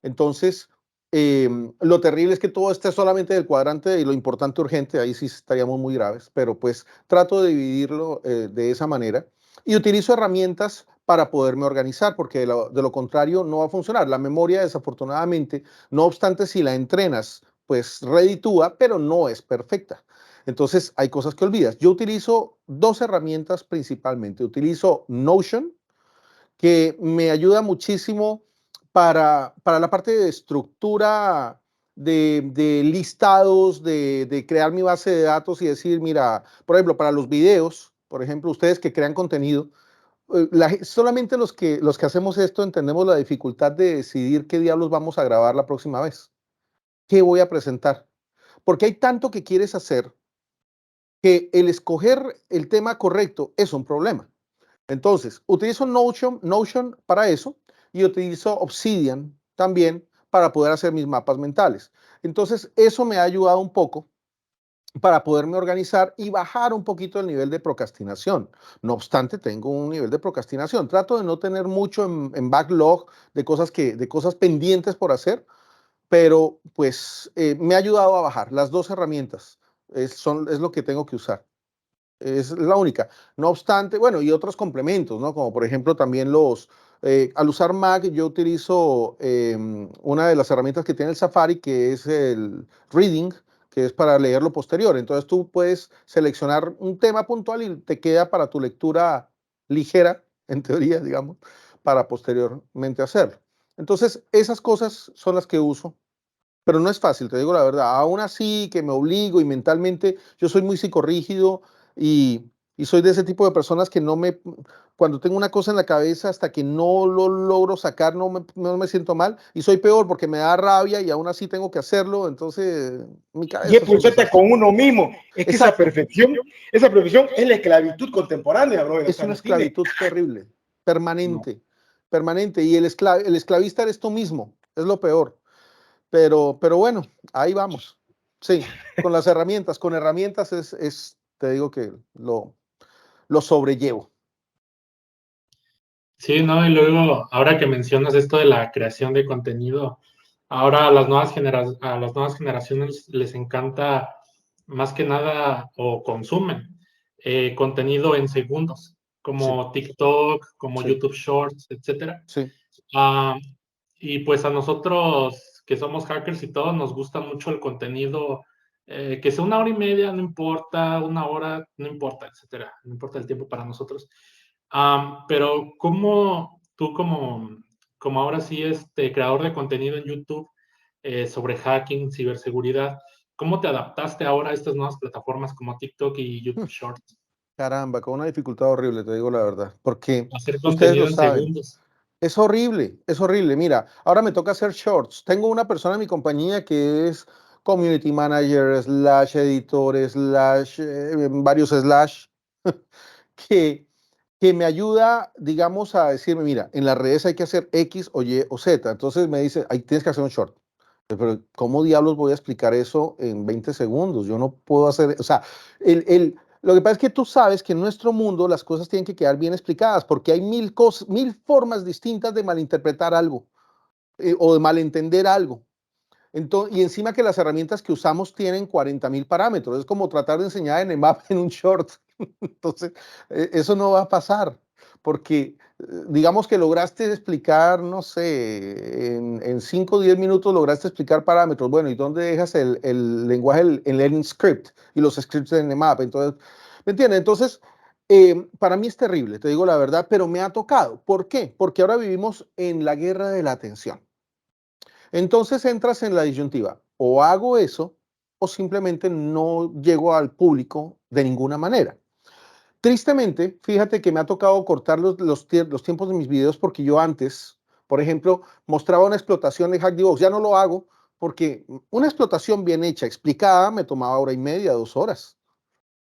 Entonces, lo terrible es que todo esté solamente del cuadrante de lo importante urgente, ahí sí estaríamos muy graves, pero pues trato de dividirlo de esa manera y utilizo herramientas para poderme organizar, porque de lo contrario no va a funcionar. La memoria, desafortunadamente, no obstante, si la entrenas, pues reditúa, pero no es perfecta. Entonces, hay cosas que olvidas. Yo utilizo dos herramientas principalmente. Utilizo Notion, que me ayuda muchísimo para la parte de estructura de listados, de crear mi base de datos y decir, mira, por ejemplo, para los videos, por ejemplo, ustedes que crean contenido, solamente los que hacemos esto entendemos la dificultad de decidir qué diablos vamos a grabar la próxima vez, qué voy a presentar, porque hay tanto que quieres hacer que el escoger el tema correcto es un problema. Entonces, utilizo Notion para eso y utilizo Obsidian también para poder hacer mis mapas mentales. Entonces, eso me ha ayudado un poco para poderme organizar y bajar un poquito el nivel de procrastinación. No obstante, tengo un nivel de procrastinación. Trato de no tener mucho en backlog de cosas pendientes por hacer, pero pues me ha ayudado a bajar. Las dos herramientas es lo que tengo que usar. Es la única. No obstante, bueno, y otros complementos, ¿no? Como por ejemplo también al usar Mac, yo utilizo una de las herramientas que tiene el Safari, que es el Reading, que es para leer lo posterior. Entonces tú puedes seleccionar un tema puntual y te queda para tu lectura ligera, en teoría, digamos, para posteriormente hacerlo. Entonces, esas cosas son las que uso, pero no es fácil, te digo la verdad. Aún así que me obligo y mentalmente, yo soy muy psicorrígido y soy de ese tipo de personas que cuando tengo una cosa en la cabeza, hasta que no lo logro sacar, no me siento mal. Y soy peor porque me da rabia y aún así tengo que hacerlo. Entonces, mi Y es cabeza es un pulsarte desastre. con uno mismo. Es que Exacto. esa perfección es la esclavitud contemporánea, brother. O Es sea, una no tiene. esclavitud terrible, No. permanente, permanente. Y el esclavista eres tú mismo, es lo peor. Pero bueno, ahí vamos. Sí, con herramientas te digo que lo sobrellevo. Sí, ¿no? Y luego, ahora que mencionas esto de la creación de contenido, ahora a las nuevas generaciones les encanta más que nada o consumen contenido en segundos, Sí, como TikTok, como sí, YouTube Shorts, etcétera. sí. Ah, y pues a nosotros que somos hackers y todo, nos gusta mucho el contenido, que sea 1 hora y media, no importa, 1 hora, no importa, etcétera. No importa el tiempo para nosotros. Pero ¿cómo tú como ahora sí creador de contenido en YouTube sobre hacking, ciberseguridad, cómo te adaptaste ahora a estas nuevas plataformas como TikTok y YouTube Shorts? Caramba, con una dificultad horrible, te digo la verdad, porque Hacer ustedes lo contenido en saben. segundos. Es horrible, es horrible. Mira, ahora me toca hacer shorts. Tengo una persona en mi compañía que es community manager, slash editor, slash, varios slash, que, que me ayuda, digamos, a decirme, mira, en las redes hay que hacer X o Y o Z. Entonces me dice, ahí tienes que hacer un short. Pero ¿cómo diablos voy a explicar eso en 20 segundos? Yo no puedo hacer, o sea, lo que pasa es que tú sabes que en nuestro mundo las cosas tienen que quedar bien explicadas porque hay mil formas distintas de malinterpretar algo o de malentender algo. Entonces, y encima que las herramientas que usamos tienen 40.000 parámetros. Es como tratar de enseñar en EMAP en un short. Entonces, eso no va a pasar, porque digamos que lograste explicar, no sé, en 5 o 10 minutos lograste explicar parámetros. Bueno, ¿y dónde dejas el lenguaje, el learning script y los scripts en EMAP? Entonces, ¿me entiendes? Entonces, para mí es terrible, te digo la verdad, pero me ha tocado. ¿Por qué? Porque ahora vivimos en la guerra de la atención. Entonces entras en la disyuntiva, o hago eso o simplemente no llego al público de ninguna manera. Tristemente, fíjate que me ha tocado cortar los tiempos de mis videos porque yo antes, por ejemplo, mostraba una explotación de HackDVox. Ya no lo hago porque una explotación bien hecha, explicada, me tomaba 1 hora y media, 2 horas,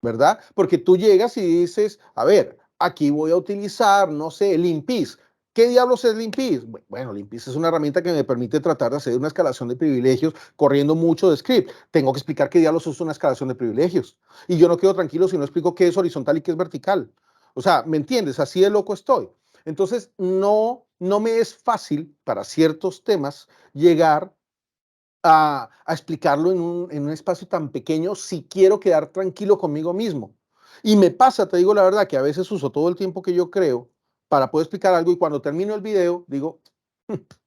¿verdad? Porque tú llegas y dices, a ver, aquí voy a utilizar, no sé, Limpis. ¿Qué diablos es Limpis? Bueno, Limpis es una herramienta que me permite tratar de hacer una escalación de privilegios corriendo mucho de script. Tengo que explicar qué diablos es una escalación de privilegios. Y yo no quedo tranquilo si no explico qué es horizontal y qué es vertical. O sea, ¿me entiendes? Así de loco estoy. Entonces, no me es fácil para ciertos temas llegar a explicarlo en un espacio tan pequeño si quiero quedar tranquilo conmigo mismo. Y me pasa, te digo la verdad, que a veces uso todo el tiempo que yo creo para poder explicar algo y cuando termino el video digo,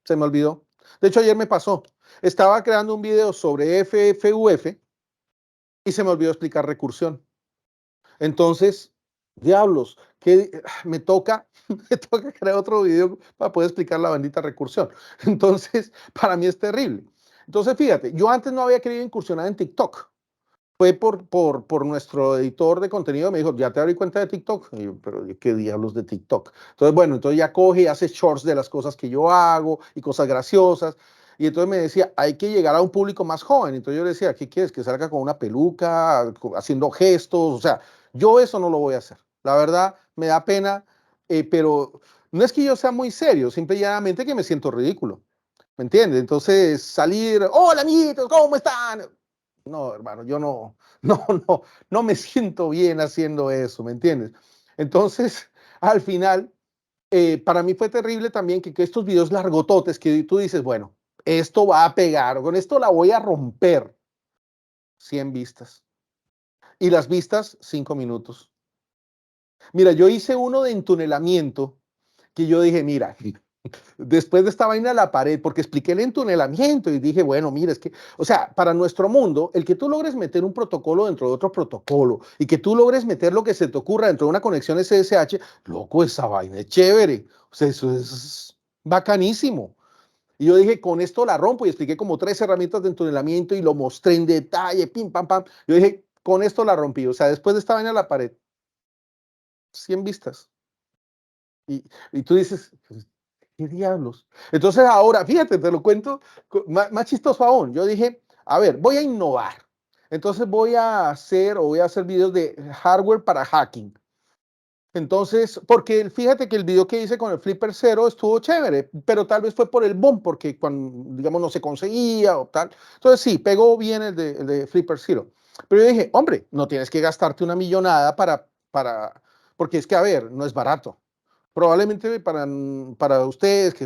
se me olvidó. De hecho, ayer me pasó. Estaba creando un video sobre FFUF y se me olvidó explicar recursión. Entonces, diablos, que me toca, me toca crear otro video para poder explicar la bendita recursión. Entonces, para mí es terrible. Entonces, fíjate, yo antes no había querido incursionar en TikTok. Fue por nuestro editor de contenido, me dijo, ¿ya te abrí cuenta de TikTok? Y yo, pero ¿qué diablos de TikTok? Entonces, bueno, entonces ya coge y hace shorts de las cosas que yo hago y cosas graciosas. Y entonces me decía, hay que llegar a un público más joven. Entonces yo le decía, ¿qué quieres? Que salga con una peluca, haciendo gestos. O sea, yo eso no lo voy a hacer. La verdad, me da pena, pero no es que yo sea muy serio, simple y llanamente que me siento ridículo. ¿Me entiendes? Entonces, salir, hola amiguitos, ¿cómo están? No, hermano, yo no me siento bien haciendo eso, ¿me entiendes? Entonces, al final, para mí fue terrible también que estos videos largototes que tú dices, bueno, esto va a pegar, con esto la voy a romper, 100 vistas. Y las vistas, 5 minutos. Mira, yo hice uno de entunelamiento que yo dije, mira, después de esta vaina a la pared, porque expliqué el entunelamiento y dije, bueno, mira, es que, o sea, para nuestro mundo, el que tú logres meter un protocolo dentro de otro protocolo y que tú logres meter lo que se te ocurra dentro de una conexión SSH, loco, esa vaina es chévere. O sea, eso es bacanísimo. Y yo dije, con esto la rompo y expliqué como 3 herramientas de entunelamiento y lo mostré en detalle, pim, pam, pam. Yo dije, con esto la rompí. O sea, después de esta vaina a la pared, 100 vistas. Y tú dices, pues, ¿qué diablos? Entonces ahora, fíjate, te lo cuento más chistoso aún. Yo dije, a ver, voy a innovar. Entonces voy a hacer videos de hardware para hacking. Entonces, porque fíjate que el video que hice con el Flipper Zero estuvo chévere, pero tal vez fue por el boom, porque cuando, digamos, no se conseguía o tal. Entonces sí, pegó bien el de Flipper Zero. Pero yo dije, hombre, no tienes que gastarte una millonada porque es que, a ver, no es barato. Probablemente para ustedes que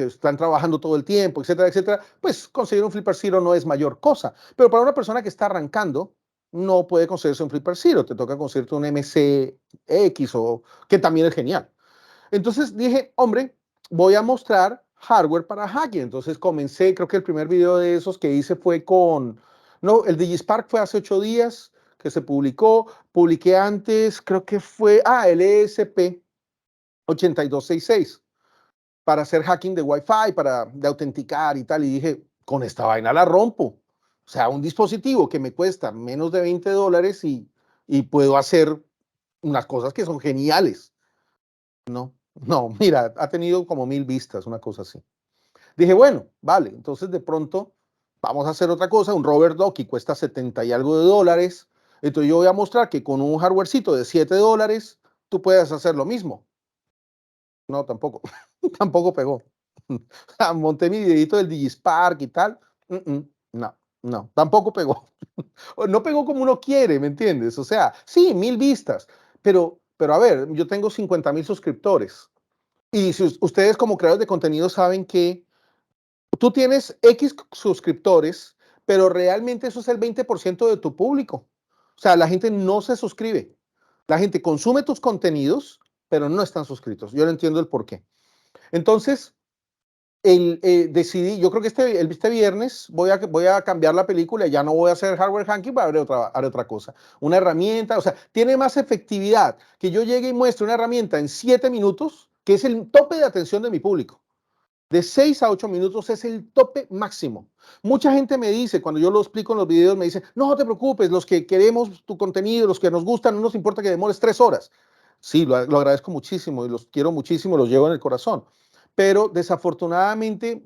están trabajando todo el tiempo, etcétera, etcétera, pues conseguir un Flipper Zero no es mayor cosa. Pero para una persona que está arrancando, no puede conseguirse un Flipper Zero, te toca conseguirte un MCX o que también es genial. Entonces dije, hombre, voy a mostrar hardware para hacking. Entonces comencé, creo que el primer video de esos que hice fue no, el DigiSpark fue hace 8 días que se publiqué antes, creo que fue, el ESP8266 para hacer hacking de Wi-Fi, de autenticar y tal. Y dije, con esta vaina la rompo. O sea, un dispositivo que me cuesta menos de $20 y puedo hacer unas cosas que son geniales. No, mira, ha tenido como 1000 vistas, una cosa así. Dije, bueno, vale, entonces de pronto vamos a hacer otra cosa, un Robert Ducky cuesta 70 y algo de dólares, entonces yo voy a mostrar que con un hardwarecito de $7 tú puedes hacer lo mismo. No, tampoco, tampoco pegó. Monté mi videito del DigiSpark y tal, no, tampoco pegó. No pegó como uno quiere, ¿me entiendes? O sea, sí, 1000 vistas, pero a ver, yo tengo 50,000 suscriptores. Y si ustedes como creadores de contenido saben que tú tienes X suscriptores, pero realmente eso es el 20% de tu público. O sea, la gente no se suscribe. La gente consume tus contenidos, pero no están suscritos. Yo no entiendo el por qué. Entonces, decidí, yo creo que este viernes voy a cambiar la película, ya no voy a hacer hardware hacking, voy a haré otra cosa. Una herramienta, o sea, tiene más efectividad que yo llegue y muestre una herramienta en 7 minutos, que es el tope de atención de mi público. De 6 a 8 minutos es el tope máximo. Mucha gente me dice, cuando yo lo explico en los videos, me dice, no te preocupes, los que queremos tu contenido, los que nos gustan, no nos importa que demores 3 horas. Sí, lo agradezco muchísimo y los quiero muchísimo, los llevo en el corazón. Pero desafortunadamente,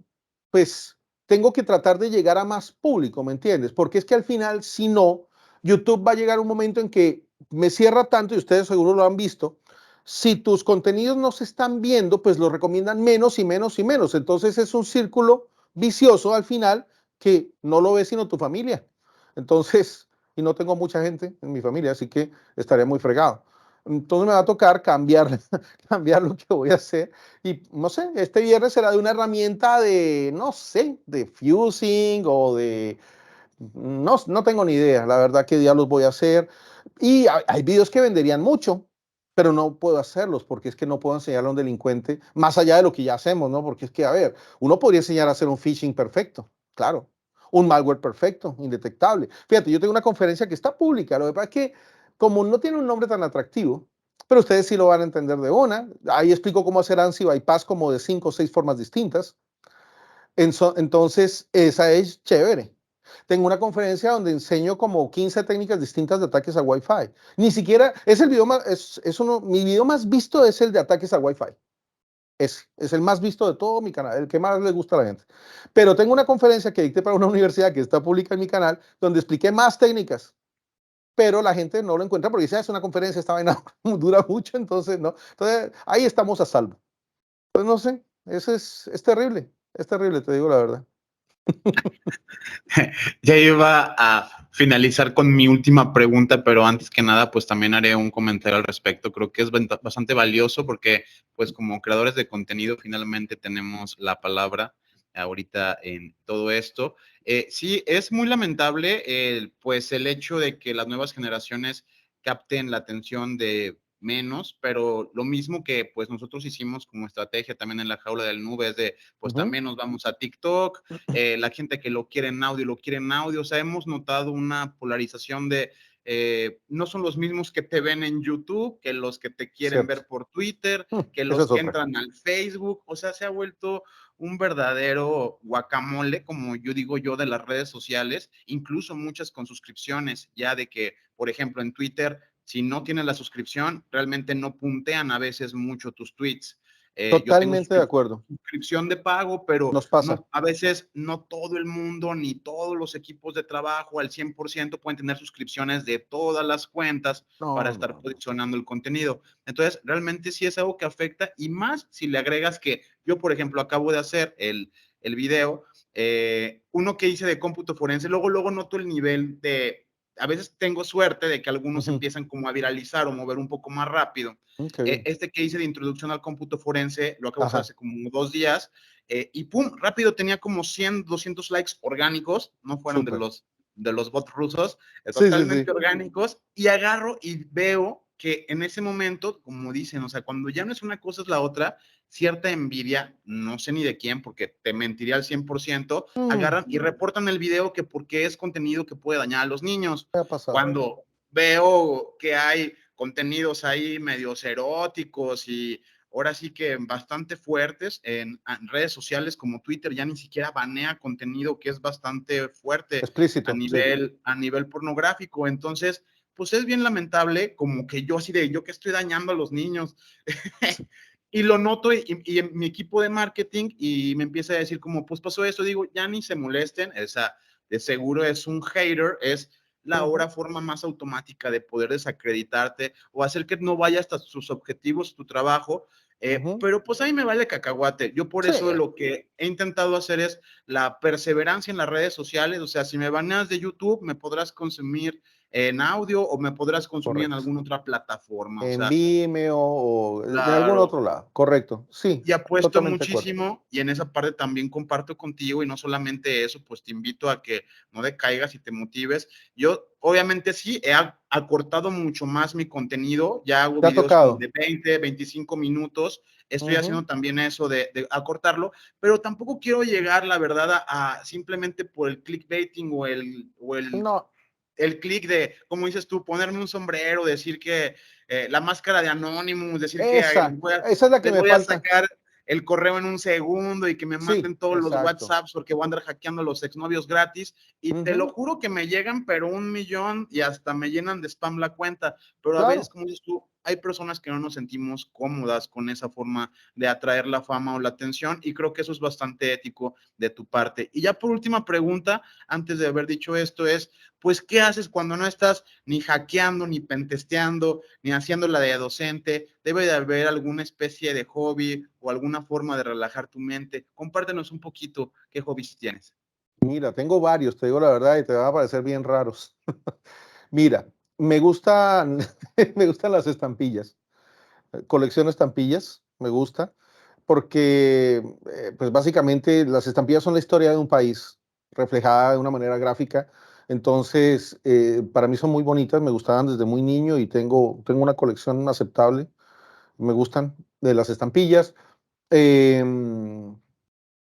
pues tengo que tratar de llegar a más público, ¿me entiendes? Porque es que al final, si no, YouTube va a llegar un momento en que me cierra tanto, y ustedes seguro lo han visto, si tus contenidos no se están viendo, pues los recomiendan menos y menos y menos. Entonces es un círculo vicioso al final que no lo ve sino tu familia. Entonces, y no tengo mucha gente en mi familia, así que estaré muy fregado. Entonces me va a tocar cambiar, cambiar lo que voy a hacer. Y no sé, este viernes será de una herramienta de, no sé, de fusing o de, no tengo ni idea, la verdad, qué diablos voy a hacer. Y hay videos que venderían mucho, pero no puedo hacerlos porque es que no puedo enseñarle a un delincuente más allá de lo que ya hacemos, ¿no? Porque es que, a ver, uno podría enseñar a hacer un phishing perfecto, claro, un malware perfecto, indetectable. Fíjate, yo tengo una conferencia que está pública, lo que pasa es que como no tiene un nombre tan atractivo, pero ustedes sí lo van a entender de una, ahí explico cómo hacer ANSI bypass como de 5 o 6 formas distintas. Entonces, esa es chévere. Tengo una conferencia donde enseño como 15 técnicas distintas de ataques a Wi-Fi. Ni siquiera, es el video más, es uno, mi video más visto es el de ataques a Wi-Fi. Es el más visto de todo mi canal, el que más le gusta a la gente. Pero tengo una conferencia que dicté para una universidad que está pública en mi canal, donde expliqué más técnicas, pero la gente no lo encuentra porque dice, es una conferencia, esta vaina dura mucho, entonces no. Entonces, ahí estamos a salvo. Pues no sé, es terrible, te digo la verdad. Ya iba a finalizar con mi última pregunta, pero antes que nada, pues también haré un comentario al respecto. Creo que es bastante valioso porque, pues como creadores de contenido, finalmente tenemos la palabra ahorita en todo esto. Sí, es muy lamentable, pues el hecho de que las nuevas generaciones capten la atención de menos, pero lo mismo que pues nosotros hicimos como estrategia también en la jaula del nube es de pues también nos vamos a TikTok, la gente que lo quiere en audio, o sea, hemos notado una polarización de no son los mismos que te ven en YouTube, que los que te quieren Cierto. ver por Twitter, que Esa los es que otra. entran al Facebook, o sea, se ha vuelto un verdadero guacamole, como yo digo yo, de las redes sociales, incluso muchas con suscripciones, ya de que, por ejemplo, en Twitter, si no tienes la suscripción, realmente no puntean a veces mucho tus tweets. Yo tengo Totalmente de acuerdo. suscripción de pago, pero Nos pasa. no, a veces no todo el mundo ni todos los equipos de trabajo al 100% pueden tener suscripciones de todas las cuentas para No, estar no, no. posicionando el contenido. Entonces, realmente sí es algo que afecta y más si le agregas que yo, por ejemplo, acabo de hacer el video, uno que hice de cómputo forense, luego noto el nivel de, a veces tengo suerte de que algunos empiezan como a viralizar o mover un poco más rápido. Qué bien. Este que hice de introducción al cómputo forense, lo acabo de hacer Ajá. hace como 2 días, y pum, rápido tenía como 100, 200 likes orgánicos, no fueron Súper. de los bots rusos, Sí, sí, sí. totalmente orgánicos, y agarro y veo que en ese momento, como dicen, o sea, cuando ya no es una cosa es la otra, cierta envidia, no sé ni de quién, porque te mentiría al 100%, agarran y reportan el video que porque es contenido que puede dañar a los niños. Me ha pasado. Cuando veo que hay contenidos ahí medios eróticos y ahora sí que bastante fuertes en redes sociales como Twitter, ya ni siquiera banea contenido que es bastante fuerte Explícito, sí. a nivel pornográfico. Entonces, pues es bien lamentable como que yo así de yo que estoy dañando a los niños. Y lo noto y en mi equipo de marketing y me empieza a decir como, pues pasó esto, digo, ya ni se molesten, esa de seguro es un hater, es la ahora forma más automática de poder desacreditarte o hacer que no vaya hasta sus objetivos, tu trabajo, pero pues ahí me vale cacahuate. Yo por Sí, eso lo que he intentado hacer es la perseverancia en las redes sociales, o sea, si me baneas de YouTube, me podrás consumir en audio o me podrás consumir en correcto. alguna otra plataforma, o En sea, Vimeo o en algún claro, otro lado. Correcto. Sí, y apuesto totalmente de acuerdo. muchísimo y en esa parte también comparto contigo y no solamente eso, pues te invito a que no decaigas y te motives. Yo obviamente sí he acortado mucho más mi contenido, ya hago ¿Te ha videos como tocado? de 20, 25 minutos, estoy Ujú. haciendo también eso de acortarlo, pero tampoco quiero llegar, la verdad, a simplemente por el clickbaiting No, el clic de, como dices tú, ponerme un sombrero, decir que la máscara de Anonymous, decir que esa es la que les me voy a falta. sacar el correo en un segundo y que me Sí, manden todos los exacto. WhatsApps porque voy a andar hackeando a los exnovios gratis. Y te lo Ujú. juro que me llegan, pero 1,000,000 y hasta me llenan de spam la cuenta. Pero a veces, Claro. como dices tú, hay personas que no nos sentimos cómodas con esa forma de atraer la fama o la atención y creo que eso es bastante ético de tu parte. Y ya por última pregunta, antes de haber dicho esto, es, pues, ¿qué haces cuando no estás ni hackeando, ni pentesteando, ni haciendo la de docente? Debe de haber alguna especie de hobby o alguna forma de relajar tu mente. Compártenos un poquito qué hobbies tienes. Mira, tengo varios, te digo la verdad, y te van a parecer bien raros. Mira, Me gustan, me gustan las estampillas. Colección estampillas, me gusta, porque pues básicamente las estampillas son la historia de un país reflejada de una manera gráfica. Entonces, para mí son muy bonitas, me gustaban desde muy niño y tengo una colección aceptable. Me gustan de las estampillas. Eh,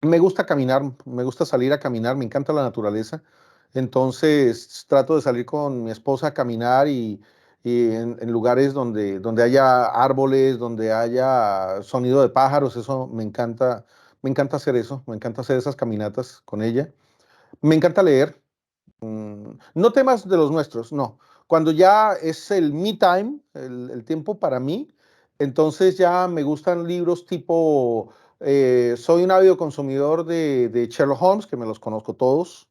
Me gusta caminar, me gusta salir a caminar, me encanta la naturaleza. Entonces trato de salir con mi esposa a caminar y en lugares donde haya árboles, donde haya sonido de pájaros, eso me encanta hacer eso, me encanta hacer esas caminatas con ella. Me encanta leer, no temas de los nuestros, no. Cuando ya es el me time, el tiempo para mí, entonces ya me gustan libros tipo, soy un ávido consumidor de Sherlock Holmes, que me los conozco todos.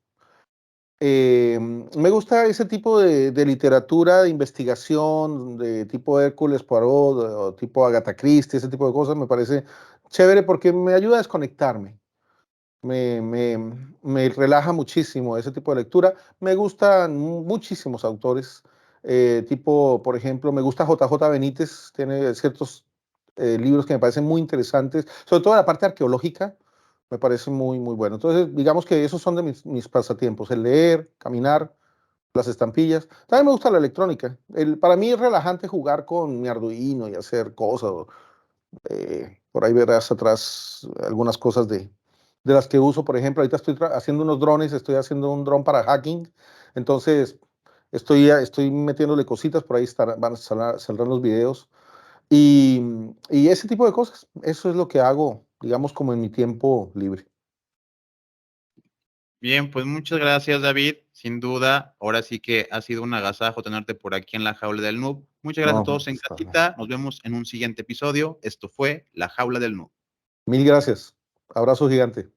Me gusta ese tipo de literatura de investigación, de tipo Hércules Poirot, o tipo Agatha Christie, ese tipo de cosas, me parece chévere porque me ayuda a desconectarme. Me, me, Me relaja muchísimo ese tipo de lectura. Me gustan muchísimos autores, tipo, por ejemplo, me gusta JJ Benítez, tiene ciertos libros que me parecen muy interesantes, sobre todo la parte arqueológica, me parece muy, muy bueno. Entonces, digamos que esos son de mis pasatiempos, el leer, caminar, las estampillas. También me gusta la electrónica. Para mí es relajante jugar con mi Arduino y hacer cosas. Por ahí verás atrás algunas cosas de las que uso. Por ejemplo, ahorita estoy haciendo unos drones, estoy haciendo un dron para hacking. Entonces, estoy metiéndole cositas, por ahí van a saldrán los videos. Y ese tipo de cosas, eso es lo que hago, digamos, como en mi tiempo libre. Bien, pues muchas gracias, David. Sin duda, ahora sí que ha sido un agasajo tenerte por aquí en la Jaula del Noob. Muchas gracias a No, todos en casita. Nos vemos en un siguiente episodio. Esto fue La Jaula del Noob. mil gracias. Abrazo gigante.